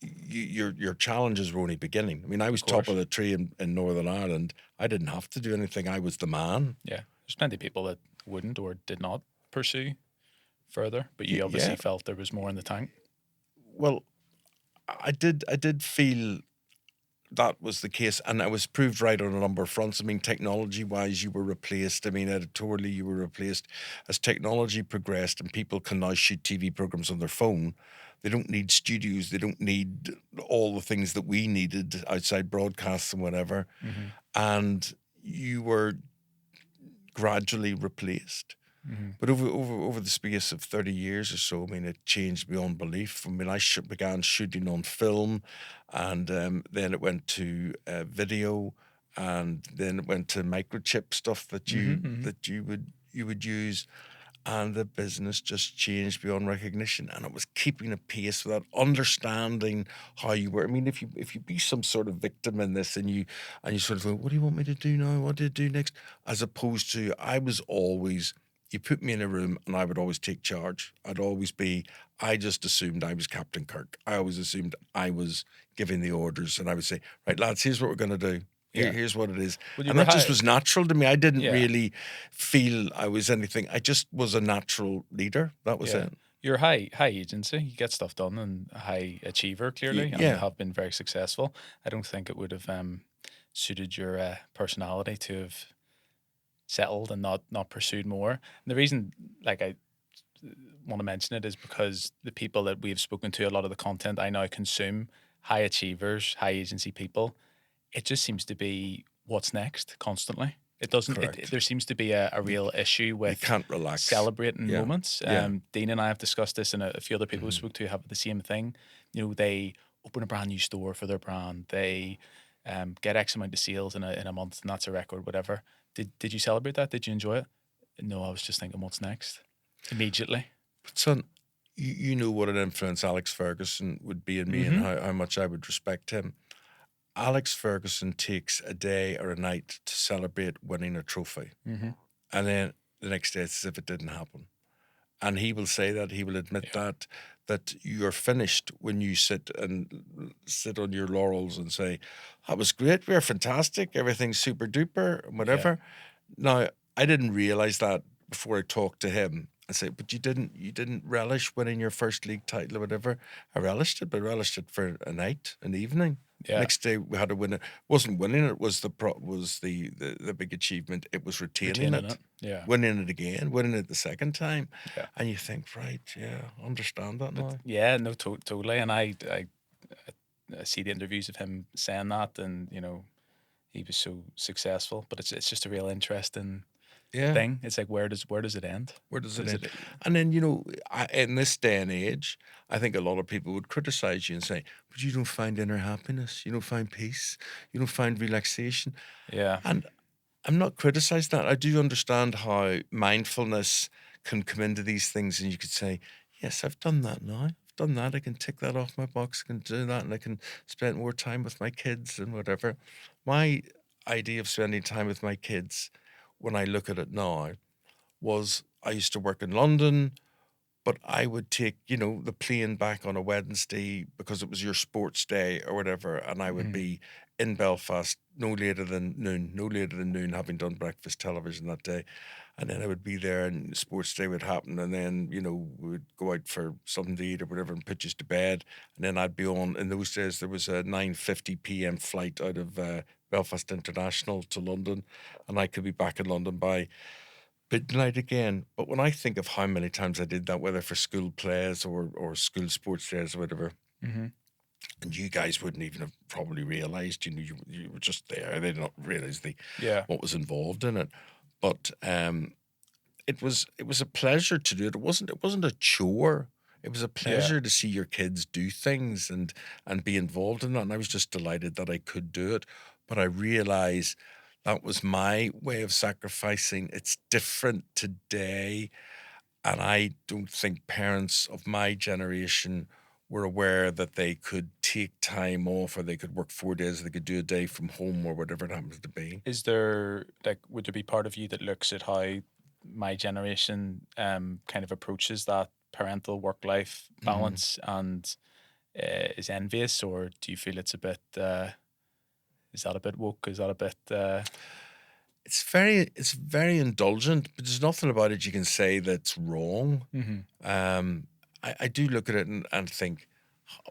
Your challenges were only beginning. I mean, I of was top of course. the tree in Northern Ireland. I didn't have to do anything. I was the man. Yeah. There's plenty of people that wouldn't or did not pursue further, but you Yeah. obviously felt there was more in the tank. Well, I did feel that was the case, and I was proved right on a number of fronts. I mean, technology wise, you were replaced. I mean, editorially, you were replaced. As technology progressed and people can now shoot TV programs on their phone, they don't need studios, they don't need all the things that we needed outside broadcasts and whatever. Hmm. And you were gradually replaced. Hmm. But over the space of 30 years or so, I mean, it changed beyond belief. I mean, began shooting on film, and then it went to video, and then it went to microchip stuff that Hmm. you Hmm. that you would use, and the business just changed beyond recognition. And it was keeping a pace without understanding how you were. I mean, if you be some sort of victim in this, and you sort of go, what do you want me to do now? What do you do next? As opposed to, I was always, you put me in a room and I would always take charge. I just assumed I was Captain Kirk. I always assumed I was giving the orders, and I would say, right, lads, here's what we're going to do. Yeah. Here's what it is. Well, you And were that just high. was natural to me. I didn't Yeah. really feel I was anything. I just was a natural leader. That was Yeah. it. You're high agency. You get stuff done and a high achiever clearly and Yeah. have been very successful. I don't think it would have suited your personality to have settled and not pursued more. And the reason like I want to mention it is because the people that we've spoken to, a lot of the content I now consume, high achievers, high agency people, it just seems to be what's next constantly. It doesn't. Correct. There seems to be a You, real issue you with can't relax. celebrating Yeah. moments. Yeah. Dean and I have discussed this, and a few other people we Hmm. spoke to have the same thing. They open a brand new store for their brand. They get X amount of sales in a month, and that's a record. Whatever. Did you celebrate that? Did you enjoy it? No, I was just thinking, what's next? Immediately. But son, you know what an influence Alex Ferguson would be in me, and Mm-hmm. how much I would respect him. Alex Ferguson takes a day or a night to celebrate winning a trophy. Mm-hmm. And then the next day, it's as if it didn't happen. And he will say that, he will admit Yeah. that you're finished when you sit on your laurels and say, that was great, we're fantastic, everything's super duper, and Yeah. whatever. Now, I didn't realize that before I talked to him I say, but you didn't relish winning your first league title or whatever. I relished it, but I relished it for a night, an evening. Yeah, Next day we had to win it. Wasn't winning it was the big achievement. It was retaining retaining it. it, Yeah, winning it again, winning it the second time, yeah, and you think, right, yeah, understand that but now. yeah, no, totally. And I see the interviews of him saying that, and he was so successful. But it's just a real interesting Yeah. thing. It's like where does it end? Where does it Is end? it? And then, in this day and age, I think a lot of people would criticize you and say, but you don't find inner happiness. You don't find peace. You don't find relaxation. Yeah, And I'm not criticizing that. I do understand how mindfulness can come into these things. And you could say, yes, I've done that now. I've done that. I can tick that off my box. I can do that. And I can spend more time with my kids and whatever. My idea of spending time with my kids, when I look at it now, was I used to work in London, but I would take, the plane back on a Wednesday because it was your sports day or whatever, and I would mhm. be in Belfast no later than noon, having done breakfast television that day. And then I would be there and sports day would happen, and then, we would go out for something to eat or whatever and put us to bed. And then I'd be on, in those days, there was a 9:50 p.m. flight out of Belfast International to London, and I could be back in London by midnight again. But when I think of how many times I did that, whether for school plays or school sports days or whatever, Mhm. and you guys wouldn't even have probably realized, you were just there. They did not realize Yeah. what was involved in it. But it was a pleasure to do it. It wasn't a chore. It was a Yeah. pleasure to see your kids do things and be involved in that. And I was just delighted that I could do it. But I realize that was my way of sacrificing. It's different today. And I don't think parents of my generation were aware that they could take time off or they could work 4 days, they could do a day from home or whatever it happens to be. Is there like would there be part of you that looks at how my generation kind of approaches that parental work life Mhm. balance and is envious, or do you feel it's a bit is that a bit woke? Is that a bit It's very indulgent, but there's nothing about it you can say that's wrong. mhm. Um, I do look at it and think,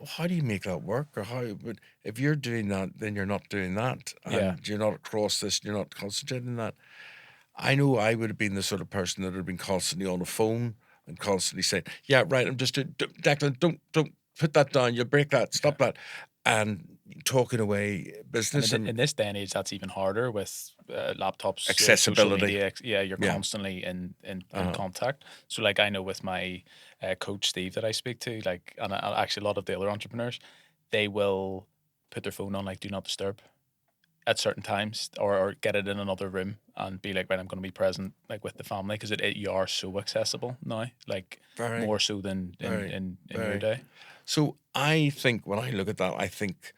how do you make that work? Or how, but if you're doing that, then you're not doing that, Yeah. and you're not across this, you're not concentrating on that. I know I would have been the sort of person that would have been constantly on the phone and constantly saying, "Yeah, right, I'm just doing, Declan, don't put that down. You'll break that. Okay. Stop that," and talking away And business and in this day and age, that's even harder with laptops, social accessibility. media. Yeah, you're Yeah. constantly in Uh, contact. So, like, I know with my coach Steve that I speak to, like, and actually a lot of the other entrepreneurs, they will put their phone on like do not disturb at certain times, or get it in another room and be like, right, I'm going to be present like with the family because you are so accessible now, like very, more so than in very, in your very. day. So I think when I look at that, I think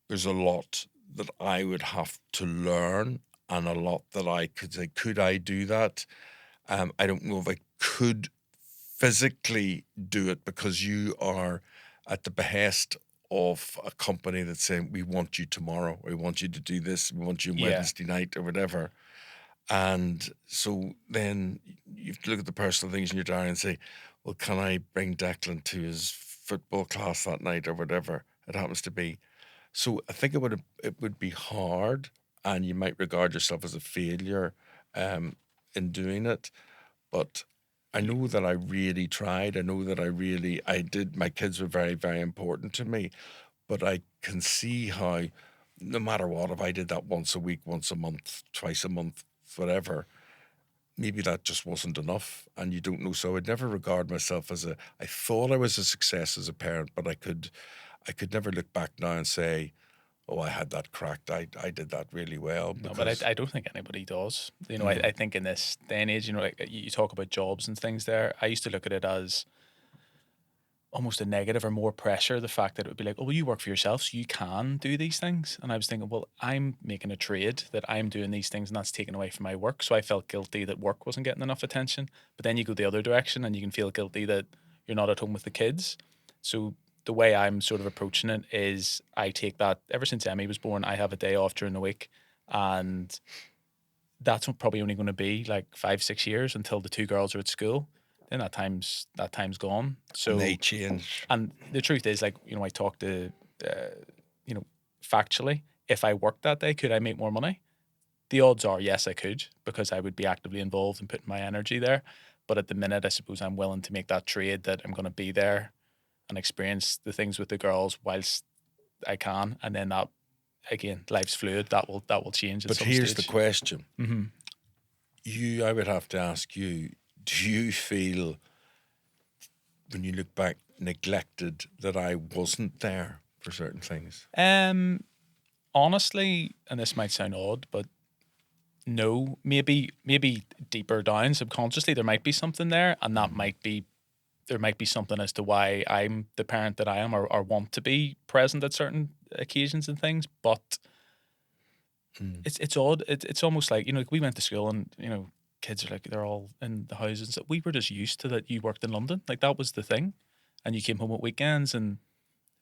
there's a lot that I would have to learn and a lot that I could say, could I do that? I don't know if I could physically do it because you are at the behest of a company that's saying, we want you tomorrow, or we want you to do this, we want you on Yeah, Wednesday night or whatever. And so then you have to look at the personal things in your diary and say, well, can I bring Declan to his football class that night or whatever it happens to be? So I think it would be hard, and you might regard yourself as a failure um, in doing it. But I you, know that I really tried. I know that I did. My kids were very, very important to me. But I can see how, no matter what, if I did that once a week, once a month, twice a month, whatever, maybe that just wasn't enough. And you don't know. So I would never regard myself as I thought I was a success as a parent, but I could never look back now and say, oh, I had that cracked. I did that really well no, but because, I don't think anybody does. mm, I think in this day and age, like you talk about jobs and things there. I used to look at it as almost a negative or more pressure. The fact that it would be like, oh, well, you work for yourself, so you can do these things. And I was thinking, well, I'm making a trade that I'm doing these things and that's taken away from my work. So I felt guilty that work wasn't getting enough attention. But then you go the other direction and you can feel guilty that you're not at home with the kids. So the way I'm sort of approaching it is I take that ever since Emmy was born, I have a day off during the week. And that's probably only going to be like 5, 6 years until the two girls are at school. then that time's gone. And they So, change. and the truth is, like, you know, I talked to, you know, factually, if I worked that day, could I make more money? The odds are yes, I could, because I would be actively involved and putting my energy there. But at the minute, I suppose I'm willing to make that trade, that I'm going to be there and experience the things with the girls whilst I can, and then that, again, life's fluid. That will change at But some here's the stage. question. Hmm. I would have to ask you, do you feel, when you look back, neglected that I wasn't there for certain things? Um, Honestly, and this might sound odd, but no, maybe deeper down subconsciously there might be something there, and that might be, there might be something as to why I'm the parent that I am, or want to be present at certain occasions and things. But Mm. it's odd. It's almost like, you know, like we went to school and, you know, kids are like, they're all in the houses. We were just used to that. You worked in London, like that was the thing, and you came home at weekends, and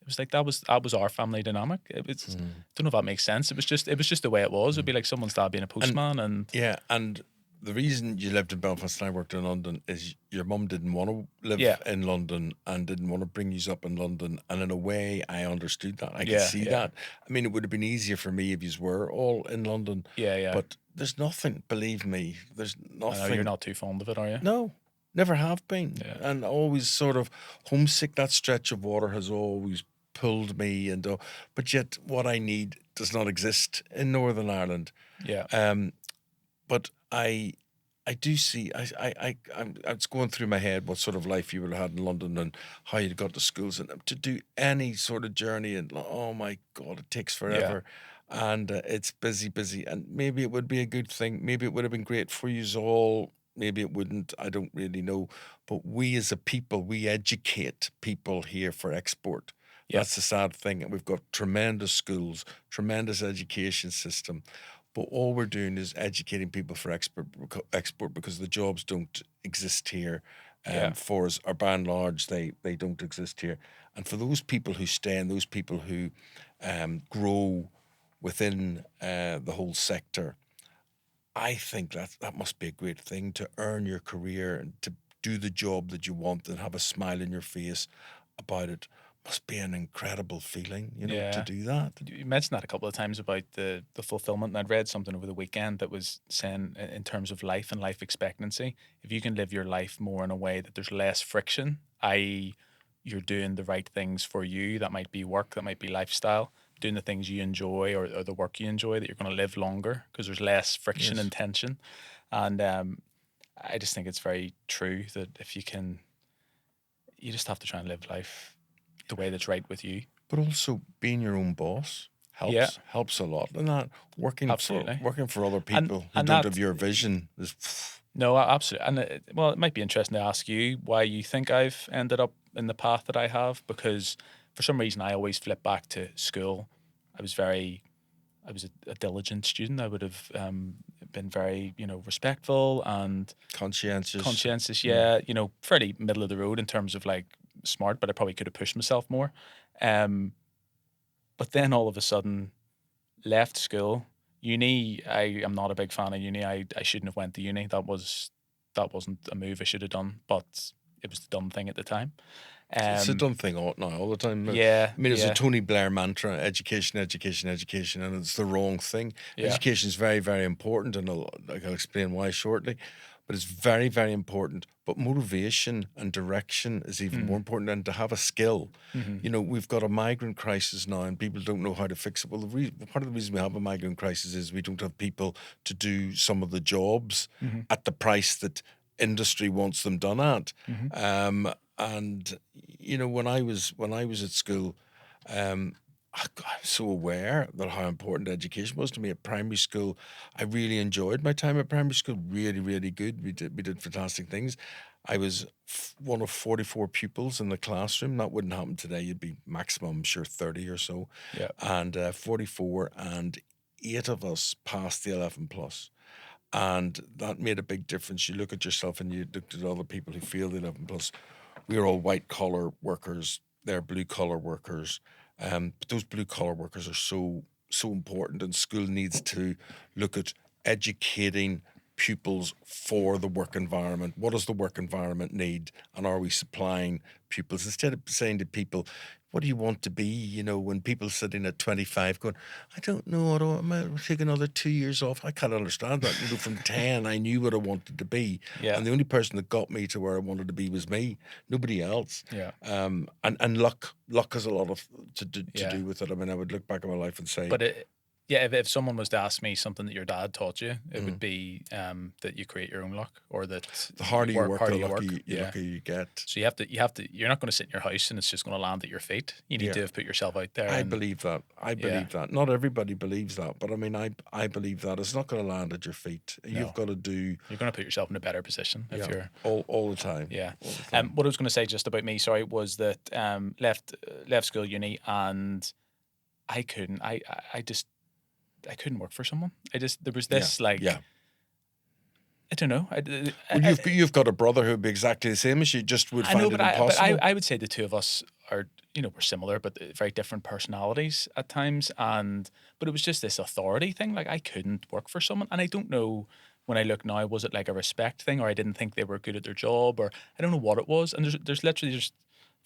it was like that was our family dynamic. It was, Mm. don't know if that makes sense. It was just the way it was. It'd Mm. be like someone's dad being a And postman, and yeah, and the reason you lived in Belfast and I worked in London is your mum didn't want to yeah, live in London and didn't want to bring you up in London. And in a way, I understood that. I could yeah, see yeah, that. I mean, it would have been easier for me if you were all in London, yeah, yeah. but there's nothing, believe me, there's I know you're nothing. not too fond of it, are you? No, never have been. Yeah, And always sort of homesick. That stretch of water has always pulled me. And but yet, what I need does not exist in Northern Ireland. yeah, Um, but I do see. It's going through my head what sort of life you would have had in London and how you got to schools and to do any sort of journey. And oh my God, it takes yeah, forever, and it's busy, busy. And maybe it would be a good thing. Maybe it would have been great for you all. Maybe it wouldn't. I don't really know. But we as a people, we educate people here for export. yeah, That's the sad thing. And we've got tremendous schools, tremendous education system. But all we're doing is educating people for export because the jobs don't exist here. yeah, For us, or by and large, they don't exist here. And for those people who stay and those people who grow within the whole sector, I think that must be a great thing to earn your career and to do the job that you want and have a smile in your face about it. Must be an incredible feeling, to yeah. do that. You mentioned that a couple of times about the fulfillment, and I'd read something over the weekend that was saying, in terms of life and life expectancy, if you can live your life more in a way that there's less friction, i.e., you're doing the right things for you. That might be work, that might be lifestyle, doing the things you enjoy, or the work you enjoy, that you're going to live longer because there's less friction Yes. and tension. And I just think it's very true that if you can, you just have to try and live life the way that's right with you. But also being your own boss Yeah, helps a lot. And that absolutely. working for other And people who and don't have that your vision is No, absolutely. And well, it might be interesting to ask you why you think I've ended up in the path that I have, because for some reason I always flip back to school. I was very, I was a diligent student. I would have been very, you know, respectful and conscientious. conscientious. Mm. Yeah, you know, fairly middle of the road in terms of like smart, but I probably could have pushed myself more. Um, but then all of a sudden left school. Uni, I am not a big fan of uni. I shouldn't have went to uni. That wasn't a move I should have done, but it was the dumb thing at the time. It's a Um, dumb thing all the time. I yeah, mean, it's a yeah, Tony Blair mantra: education, education, education, and it's the wrong thing. yeah, Education is very, very important, and I'll explain why shortly. But it's very, very important. But motivation and direction is even more mm, important, and to have a skill. hmm, We've got a migrant crisis now, and people don't know how to fix it. Well, part of the reason we have a migrant crisis is we don't have people to do some of the jobs hmm, at the price that industry wants them done at. hmm, And when I was at school, I'm so aware that how important education was to me at primary school. I really enjoyed my time at primary school. Really, really good. We did fantastic things. I was one of 44 pupils in the classroom. That wouldn't happen today. You'd be maximum, I'm sure, 30 or so, yeah, and 44, and 8 of us passed the 11 plus. And that made a big difference. You look at yourself and you look at other people who failed the 11 plus. We are all white collar workers. They're blue collar workers. But those blue collar workers are so important, and school needs to look at educating pupils for the work environment? What does the work environment need? And are we supplying pupils? Instead of saying to people, what do you want to be? You know, when people sitting at 25 going, I don't know, I might take another 2 years off. I can't understand that. You know, from 10, I knew what I wanted to be. Yeah. And the only person that got me to where I wanted to be was me, nobody else. Yeah. And luck has a lot of to Yeah. do with it. I mean, I would look back at my life and say, But if someone was to ask me something that your dad taught you, it would Mhm. be that you create your own luck, or that the harder you work, harder the you work. luckier you get. So you're not going to sit in your house and it's just going to land at your feet. You need Yeah. to have put yourself out there. I And believe that. I believe that. Not everybody believes that, but I mean, I believe that it's not going to land at your feet. No. You've got to do. You're going to put yourself in a better position if you're all the time. Yeah. All the time. What I was going to say just about me, sorry, was that left school, uni, and I couldn't. I couldn't work for someone. There was this yeah. I don't know. Well, you've got a brother who'd be exactly the same as you. Just would find it impossible. I would say the two of us are, we're similar, but very different personalities at times. But it was just this authority thing. Like, I couldn't work for someone, and I don't know. When I look now, was it like a respect thing, or I didn't think they were good at their job, or I don't know what it was. And there's literally just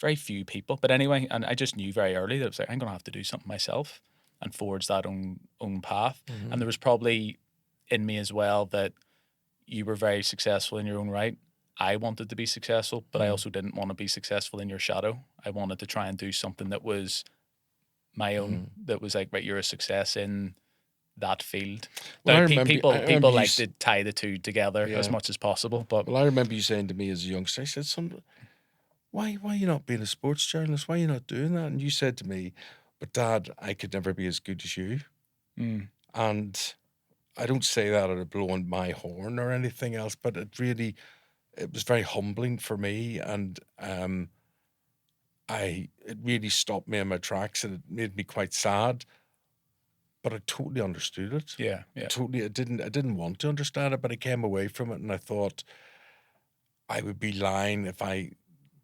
very few people. But anyway, and I just knew very early that it was like, I'm going to have to do something myself and forge that own path. Mhm. And there was probably in me as well that you were very successful in your own right. I wanted to be successful, but I also didn't want to be successful in your shadow. I wanted to try and do something that was my own, that was like, right, you're a success in that field. Well, Now, I remember people you like to tie the two together as much as possible. But Well, I remember you saying to me as a youngster, I said, "Son, why are you not being a sports journalist? Why are you not doing that?" And you said to me, "But Dad, I could never be as good as you." mm, And I don't say that out of blowing my horn or anything else, but it was very humbling for me, and it really stopped me in my tracks, and it made me quite sad. But I totally understood it. yeah, I didn't want to understand it, but I came away from it, and I thought I would be lying if I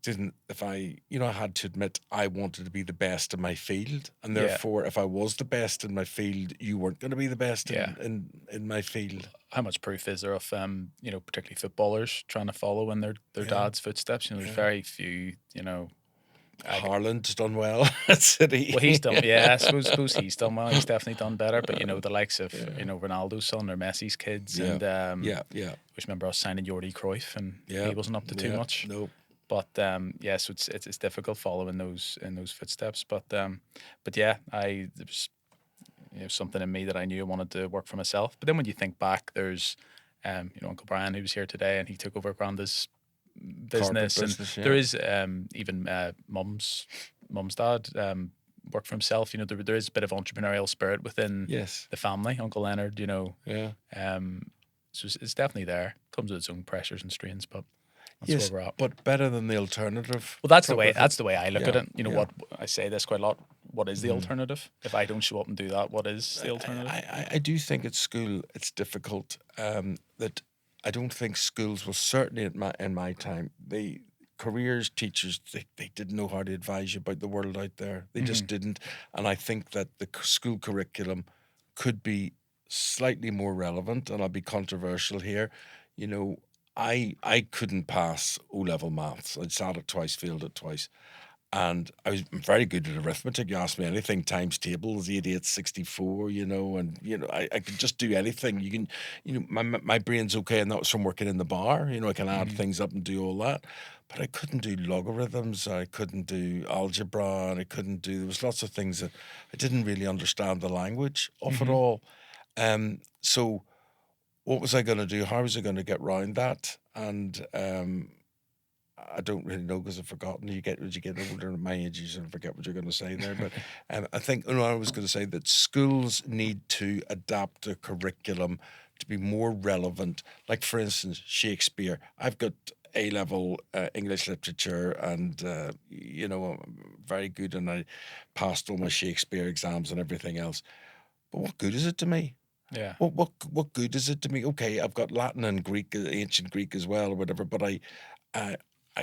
didn't. If I, I had to admit I wanted to be the best in my field, and Yeah. therefore, if I was the best in my field, you weren't going to be the best Yeah. in my field. How much proof is there of particularly footballers trying to follow in their dad's footsteps? There's very few. Haaland's done well at City. Well, he's done. Yeah, I suppose he's done well. He's definitely done better. But the likes of Ronaldo's son or Messi's kids, and yeah. which remember I was signing Jordi Cruyff, and he wasn't up to too much. Nope. But so it's difficult following those footsteps. But yeah, there was something in me that I knew I wanted to work for myself. But then when you think back, there's Uncle Brian, who was here today, and he took over Granda's business, there is even mum's dad worked for himself. There is a bit of entrepreneurial spirit within the family. Uncle Leonard, so it's definitely there. Comes with its own pressures and strains, but that's where we're at. But better than the alternative. Well, that's the way I look at it. What I say this quite a lot. What is the alternative? If I don't show up and do that, what is the alternative? I do think at school it's difficult. That I don't think schools will, certainly in my time, careers teachers, they didn't know how to advise you about the world out there. They just didn't. And I think that the school curriculum could be slightly more relevant, and I'll be controversial here. I couldn't pass O-level maths. I'd sat it twice, failed it twice. And I was very good at arithmetic. You ask me anything, times tables, 88, 64, I could just do anything. You can, my brain's okay, and that was from working in the bar. I can add things up and do all that. But I couldn't do logarithms, I couldn't do algebra, and there was lots of things that I didn't really understand the language of it all. So what was I going to do? How was I going to get round that? And I don't really know, because I've forgotten. As you get older, at my age, you sort of forget what you're going to say there. But I think I was going to say that schools need to adapt their curriculum to be more relevant. Like, for instance, Shakespeare. I've got A-level English literature, and I'm very good, and I passed all my Shakespeare exams and everything else. But what good is it to me? Yeah. What good is it to me? Okay, I've got Latin and Greek, ancient Greek as well, or whatever. But I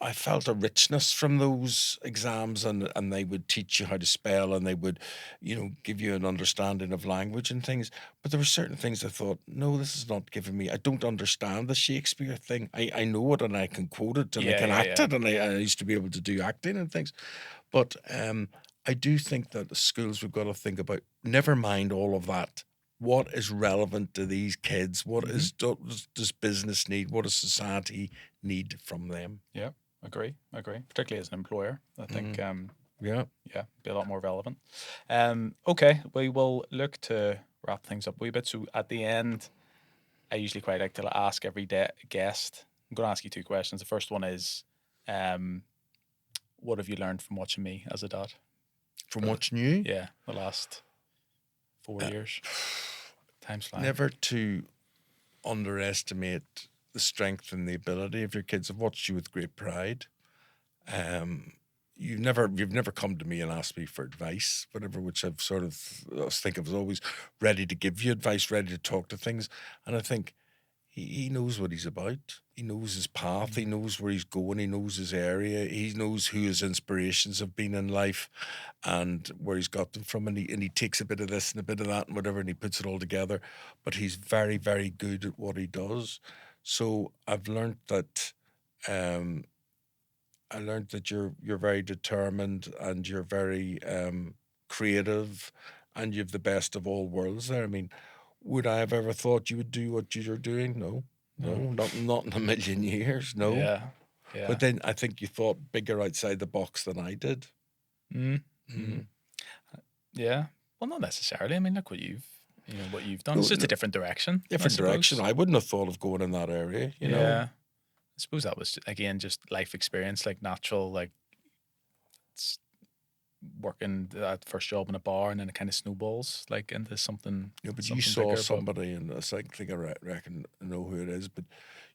I felt a richness from those exams, and they would teach you how to spell, and they would, give you an understanding of language and things. But there were certain things I thought, no, this is not giving me. I don't understand the Shakespeare thing. I know it and I can quote it and I Yeah, can yeah, act yeah. it, and I used to be able to do acting and things. But I do think that the schools, we've got to think about, never mind all of that. What is relevant to these kids? What Hmm. does business need? What does society need from them? Yeah, agree. Particularly as an employer, I think, Mm, yeah. yeah, be a lot more relevant. Okay, we will look to wrap things up a wee bit. So at the end, I usually quite like to ask every guest. I'm going to ask you two questions. The first one is, um, what have you learned from watching me as a dad? From For the, watching you, yeah, the last 4 years. Time's flying. never to underestimate the strength and the ability of your kids. I've watched you with great pride. Um, you've never come to me and asked me for advice, whatever, which I've sort of I think I was always ready to give you advice, ready to talk to things. And I think he knows what he's about. He knows his path. He Mm. knows where he's going. He knows his area. He knows who his inspirations have been in life and where he's got them from. And he takes a bit of this and a bit of that and whatever, and he puts it all together. But he's very, very good at what he does. So I've learned that um, you're very determined and you're very creative and you've the best of all worlds there. I mean, would I have ever thought you would do what you're doing? No, no, No. not in a million years. No. Yeah. But Yeah. then I think you thought bigger outside the box than I did. Mm. Mm. Mm. Yeah. Well, not necessarily. I mean, look what you've done. No, It's just no, a different direction, I different direction. suppose. I wouldn't have thought of going in that area. Yeah. I suppose that was again just life experience, like natural, like s- working that first job in a bar, and then it kind of snowballs like into But you something saw bigger. But somebody, and I think I reckon I know who it is, but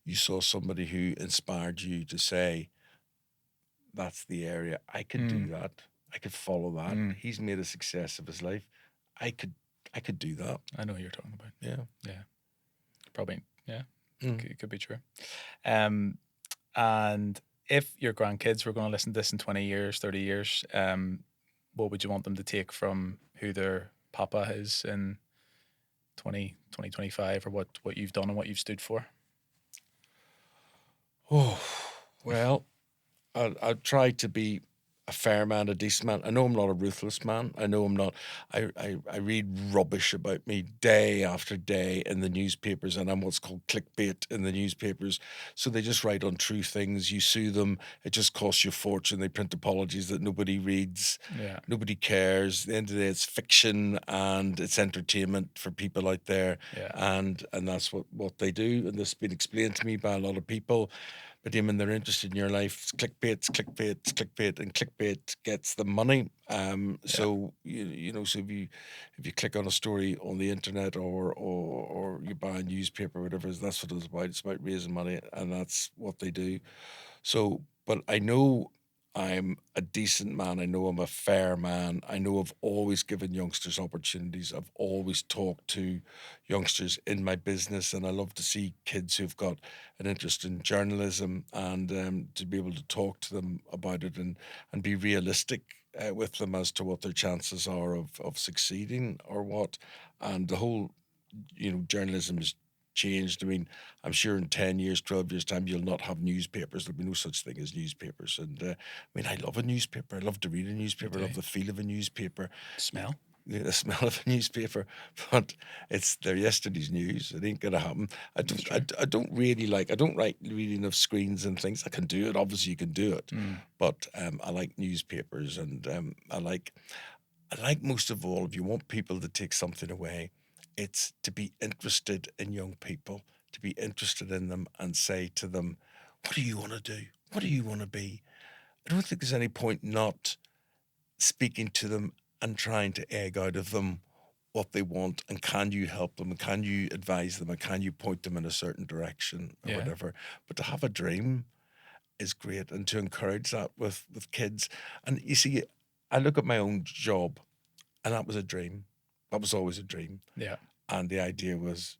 you saw somebody who inspired you to say, that's the area. I could do mm, that. I could follow that. mm, He's made a success of his life. I could I could do that. I know who you're talking about. Yeah. Yeah, probably. Yeah, Mm. it could be true. Um, and if your grandkids were going to listen to this in 20 years, 30 years, what would you want them to take from who their papa is in 2025, or what you've done and what you've stood for? Oh, well, I'll try to be a fair man, a decent man. I know I'm not a ruthless man. I know I'm not. I read rubbish about me day after day in the newspapers, and I'm what's called clickbait in the newspapers. So they just write untrue things. You sue them, it just costs you a fortune. They print apologies that nobody reads, Yeah, nobody cares. At the end of the day, it's fiction and it's entertainment for people out there, yeah, and that's what they do. And this has been explained to me by a lot of people. But Eamon, they're interested in your life. It's clickbait, it's clickbait, it's clickbait, and clickbait gets the money. yeah, So so if you click on a story on the internet or you buy a newspaper, whatever, that's what it's about. It's about raising money, and that's what they do. So, but I know I'm a decent man. I know I'm a fair man. I know I've always given youngsters opportunities. I've always talked to youngsters in my business, and I love to see kids who've got an interest in journalism and to be able to talk to them about it and be realistic with them as to what their chances are of succeeding or what. And the whole journalism has changed. I mean, I'm sure in 10 years, 12 years' time, you'll not have newspapers. There'll be no such thing as newspapers. And I mean, I love a newspaper. I love to read a me newspaper. I too. love the feel of a newspaper, Smell. the smell of a newspaper. But they're yesterday's news. It ain't gonna happen. That's true. I don't really like. I don't like reading of screens and things. I can do it. Obviously, you can do it. Mm, But I like newspapers, and I like most of all, if you want people to take something away, it's to be interested in young people, to be interested in them and say to them, what do you want to do? What do you want to be? I don't think there's any point not speaking to them and trying to egg out of them what they want and can you help them and can you advise them and can you point them in a certain direction or yeah. whatever. But to have a dream is great and to encourage that with kids. And you see, I look at my own job and that was a dream. That was always a dream. Yeah. And the idea was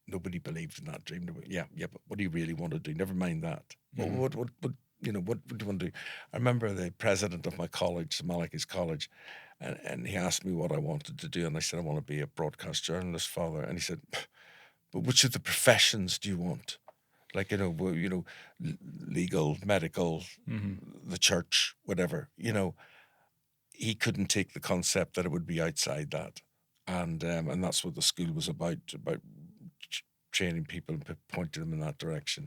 nobody believed in that dream. Yeah, yeah, but what do you really want to do? Never mind that. Mm. What what do you want to do? I remember the president of my college, Malachy's College, and he asked me what I wanted to do, and I said I want to be a broadcast journalist, father. And he said, but which of the professions do you want? Like legal, medical, the church, whatever. He couldn't take the concept that it would be outside that, and that's what the school was about training people and pointing them in that direction.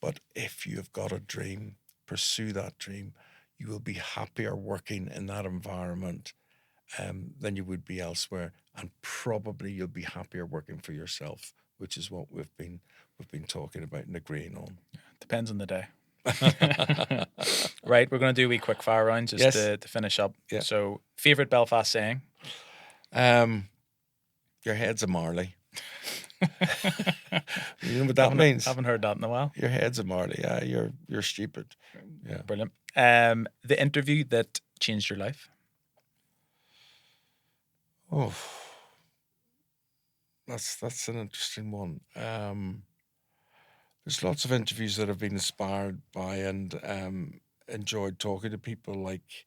But if you've got a dream, pursue that dream. You will be happier working in that environment than you would be elsewhere, and probably you'll be happier working for yourself, which is what we've been talking about and agreeing on. Depends on the day. Right, we're going to do a wee quick fire round just Yes. to finish up. Yeah. So, favorite Belfast saying? Your head's a Marley. You know what that means? Haven't heard that in a while. Your head's a Marley. Yeah, you're stupid. Yeah. Brilliant. The interview that changed your life? Oh, that's an interesting one. There's lots of interviews that I've been inspired by and enjoyed talking to people. Like,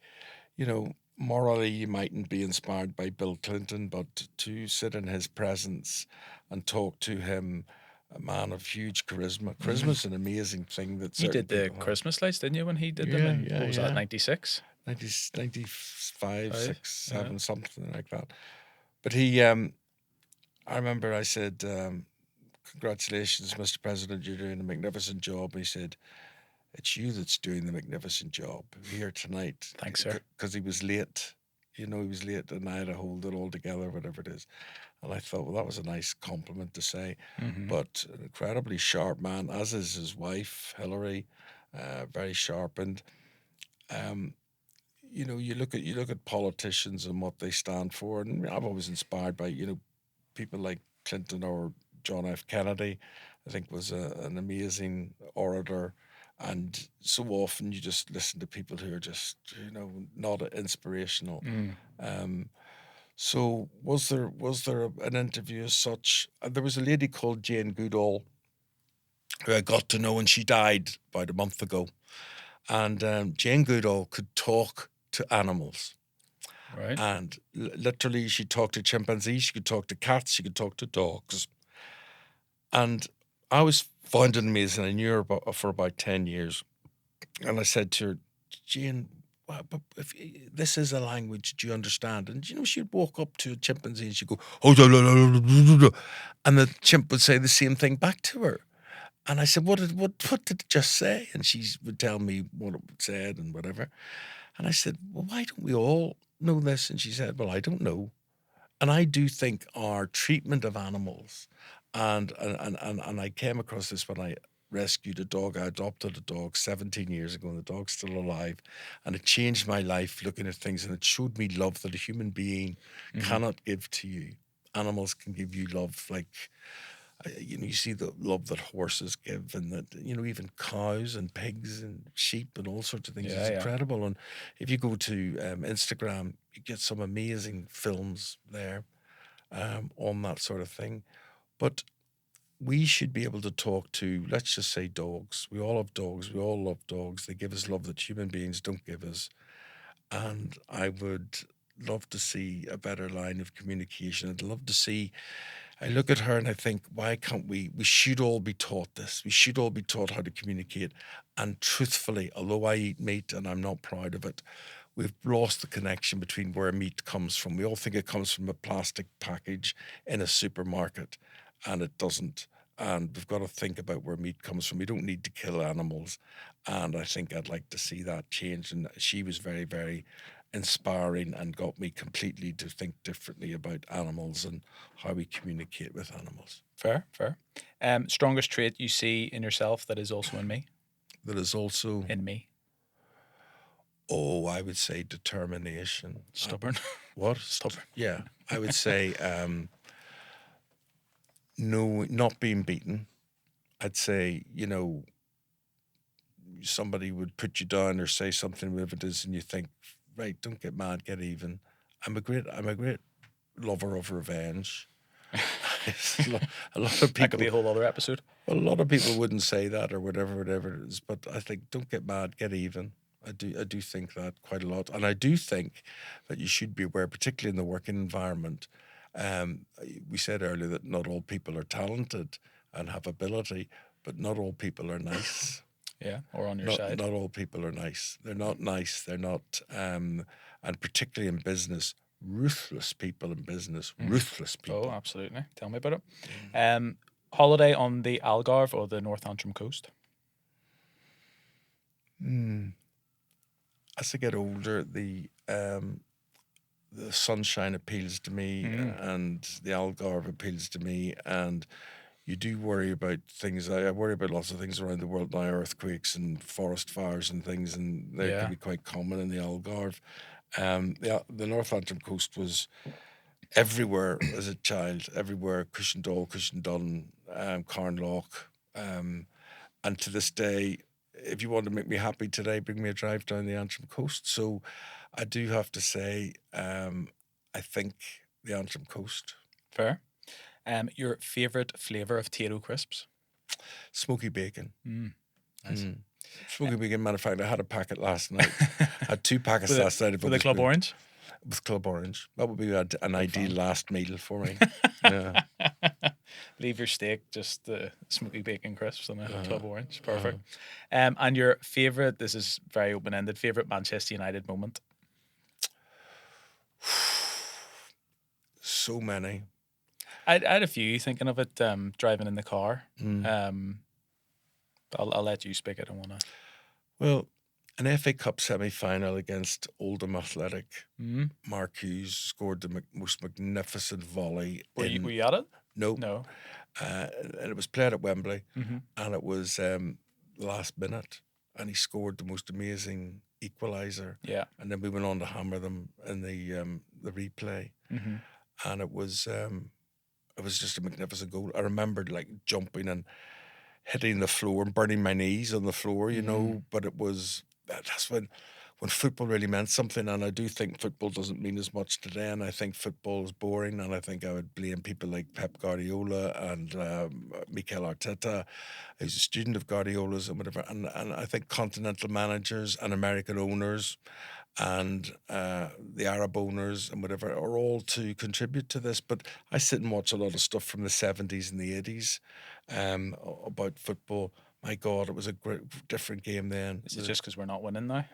morally, you mightn't be inspired by Bill Clinton, but to sit in his presence and talk to him, a man of huge charisma. Charisma's an amazing thing that You certain did the people have. Christmas lights, didn't you, when he did them? In, Yeah, what was yeah. that, 96? 95, 6, 7, yeah. something like that. But I remember I said, congratulations, Mr. President, you're doing a magnificent job. He said, it's you that's doing the magnificent job here tonight. Thanks, sir. Because he was late. He was late and I had to hold it all together, whatever it is. And I thought, well, that was a nice compliment to say. But an incredibly sharp man, as is his wife, Hillary, very sharp. And you look at politicians and what they stand for, and I'm always inspired by people like Clinton or John F. Kennedy. I think was an amazing orator, and so often you just listen to people who are just not inspirational. So was there an interview as such? There was a lady called Jane Goodall who I got to know, and she died about a month ago. And Jane Goodall could talk to animals. Right. And literally, she talked to chimpanzees, she could talk to cats, she could talk to dogs. And I always found it amazing. I knew her for about 10 years. And I said to her, Jane, but if this is a language, do you understand? And she'd walk up to a chimpanzee and she'd go, oh, and the chimp would say the same thing back to her. And I said, what did it just say? And she would tell me what it said and whatever. And I said, well, why don't we all know this? And she said, well, I don't know. And I do think our treatment of animals, and I came across this when I rescued a dog. I adopted a dog 17 years ago, and the dog's still alive. And it changed my life looking at things, and it showed me love that a human being cannot give to you. Animals can give you love like... you see the love that horses give, and that even cows and pigs and sheep and all sorts of things. It's incredible. And if you go to Instagram, you get some amazing films there on that sort of thing. But we should be able to talk to, let's just say, dogs. We all have dogs. We all love dogs. They give us love that human beings don't give us. And I would love to see a better line of communication. I'd love to see... I look at her and I think, why can't we? We should all be taught this. We should all be taught how to communicate. And truthfully, although I eat meat and I'm not proud of it, we've lost the connection between where meat comes from. We all think it comes from a plastic package in a supermarket, and it doesn't. And we've got to think about where meat comes from. We don't need to kill animals. And I think I'd like to see that change. And she was very, very inspiring and got me completely to think differently about animals and how we communicate with animals. Fair. Strongest trait you see in yourself that is also in me? That is also... In me. Oh, I would say determination. Stubborn. What? Stubborn. Yeah. I would say no, not being beaten. I'd say, somebody would put you down or say something, whatever it is, and you think, right, don't get mad, get even. I'm a great lover of revenge. A lot of That could be people, a whole other episode. well, a lot of people wouldn't say that or whatever it is. But I think don't get mad, get even. I do think that quite a lot, and I do think that you should be aware, particularly in the working environment. Um, we said earlier that not all people are talented and have ability, but not all people are nice. Yeah, or on your side. Not all people are nice. They're not nice. They're not, and particularly in business, ruthless people in business, ruthless Oh, people. absolutely. Tell me about it. Holiday on the Algarve or the North Antrim coast? As I get older, the sunshine appeals to me, and the Algarve appeals to me, and you do worry about things. I worry about lots of things around the world now, earthquakes and forest fires and things, and they can Yeah. be quite common in the Algarve. The North Antrim coast was everywhere as a child, everywhere, Cushendall, Cushendun, Carnlough. And to this day, if you want to make me happy today, bring me a drive down the Antrim coast. So I do have to say, I think the Antrim coast. Fair. Your favorite flavor of Tito crisps? Smoky bacon. Nice. Smoky bacon. Matter of fact, I had a packet last night. I had 2 packets With last night. If it with a was club good. orange? With Club Orange. That would be an ideal fan. last meal for me. Yeah. Leave your steak, just the smoky bacon crisps and a Uh-huh. club orange. Perfect. And your favorite, this is very open ended, favorite Manchester United moment? So many. I had a few thinking of it, driving in the car. I'll let you speak. I don't want to. Well, an FA Cup semi-final against Oldham Athletic. Mm-hmm. Mark Hughes scored the most magnificent volley. Were you at it? No. No. And it was played at Wembley, Mm-hmm. and it was last minute, and he scored the most amazing equaliser. Yeah. And then we went on to hammer them in the replay, Mm-hmm. and it was just a magnificent goal. I remembered like jumping and hitting the floor and burning my knees on the floor, you know. But it was that's when football really meant something, and I do think football doesn't mean as much today, and I think football is boring, and I think I would blame people like Pep Guardiola and Mikel Arteta, who's a student of Guardiola's and whatever, and I think continental managers and American owners and the Arab owners and whatever are all to contribute to this. But I sit and watch a lot of stuff from the 70s and the 80s about football. My God, it was a great, different game then. Is it just because we're not winning now?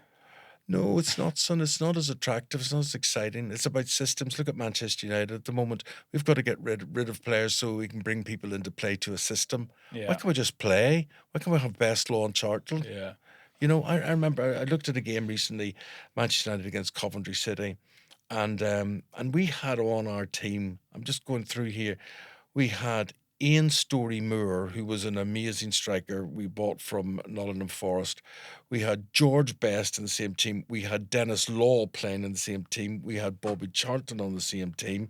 No, it's not, son. It's not as attractive. It's not as exciting. It's about systems. Look at Manchester United at the moment. We've got to get rid of players so we can bring people into play to a system. Yeah. Why can't we just play? Why can't we have best law and charter? Yeah. You know, I remember I looked at a game recently, Manchester United against Coventry City, and we had on our team. I'm just going through here. We had Ian Story Moore, who was an amazing striker we bought from Nottingham Forest. We had George Best in the same team. We had Dennis Law playing in the same team. We had Bobby Charlton on the same team.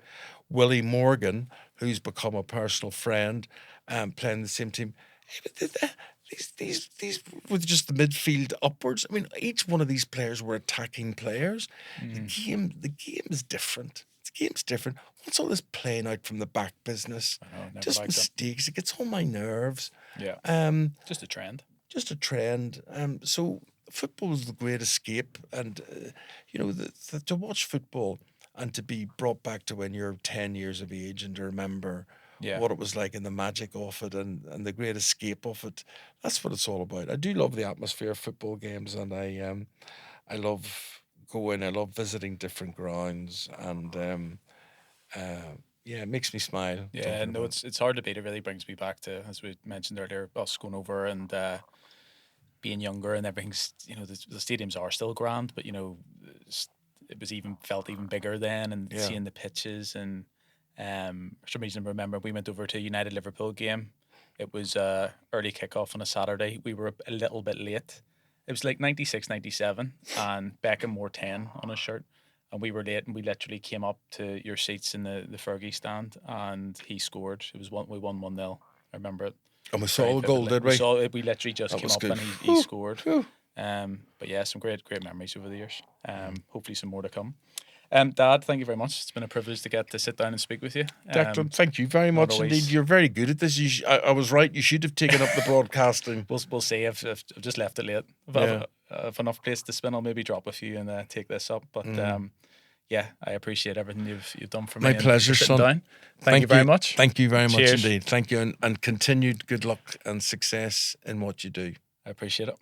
Willie Morgan, who's become a personal friend, playing in the same team. These with just the midfield upwards. I mean, each one of these players were attacking players. The game is different. The game's different. What's all this playing out from the back business? I know, never Just liked it. mistakes. It gets on my nerves. Yeah. Just a trend. Just a trend. So football is the great escape, and you know, to watch football and to be brought back to when you're 10 years of age and to remember Yeah. what it was like and the magic of it and the great escape of it. That's what it's all about. I do love the atmosphere of football games, and I love going. I love visiting different grounds, and yeah, it makes me smile. Yeah, talking no, about it's hard to beat. It really brings me back to, as we mentioned earlier, us going over and being younger and everything's, the stadiums are still grand, but it was even felt even bigger then, and Yeah. seeing the pitches and for some reason I remember we went over to a United Liverpool game. It was early kickoff on a Saturday. We were a little bit late. It was like 96, 97, and Beckham wore 10 on his shirt. And we were late, and we literally came up to your seats in the Fergie stand, and he scored. We won 1-0. I remember it. And we Very saw a goal, vividly. did we? Saw it. We literally just That came was up good. and he scored. Whew. But yeah, some great memories over the years. Hopefully some more to come. Dad, thank you very much. It's been a privilege to get to sit down and speak with you. Declan, thank you very not much indeed. always- You're very good at this. I was right. You should have taken up the broadcasting. We'll see. I've just left it late. Yeah. If enough place to spin, I'll maybe drop a few and take this up. But yeah, I appreciate everything you've done for me. My and pleasure, for sitting son. down. Thank you very much. Thank you very much Cheers. indeed. Thank you, and continued good luck and success in what you do. I appreciate it.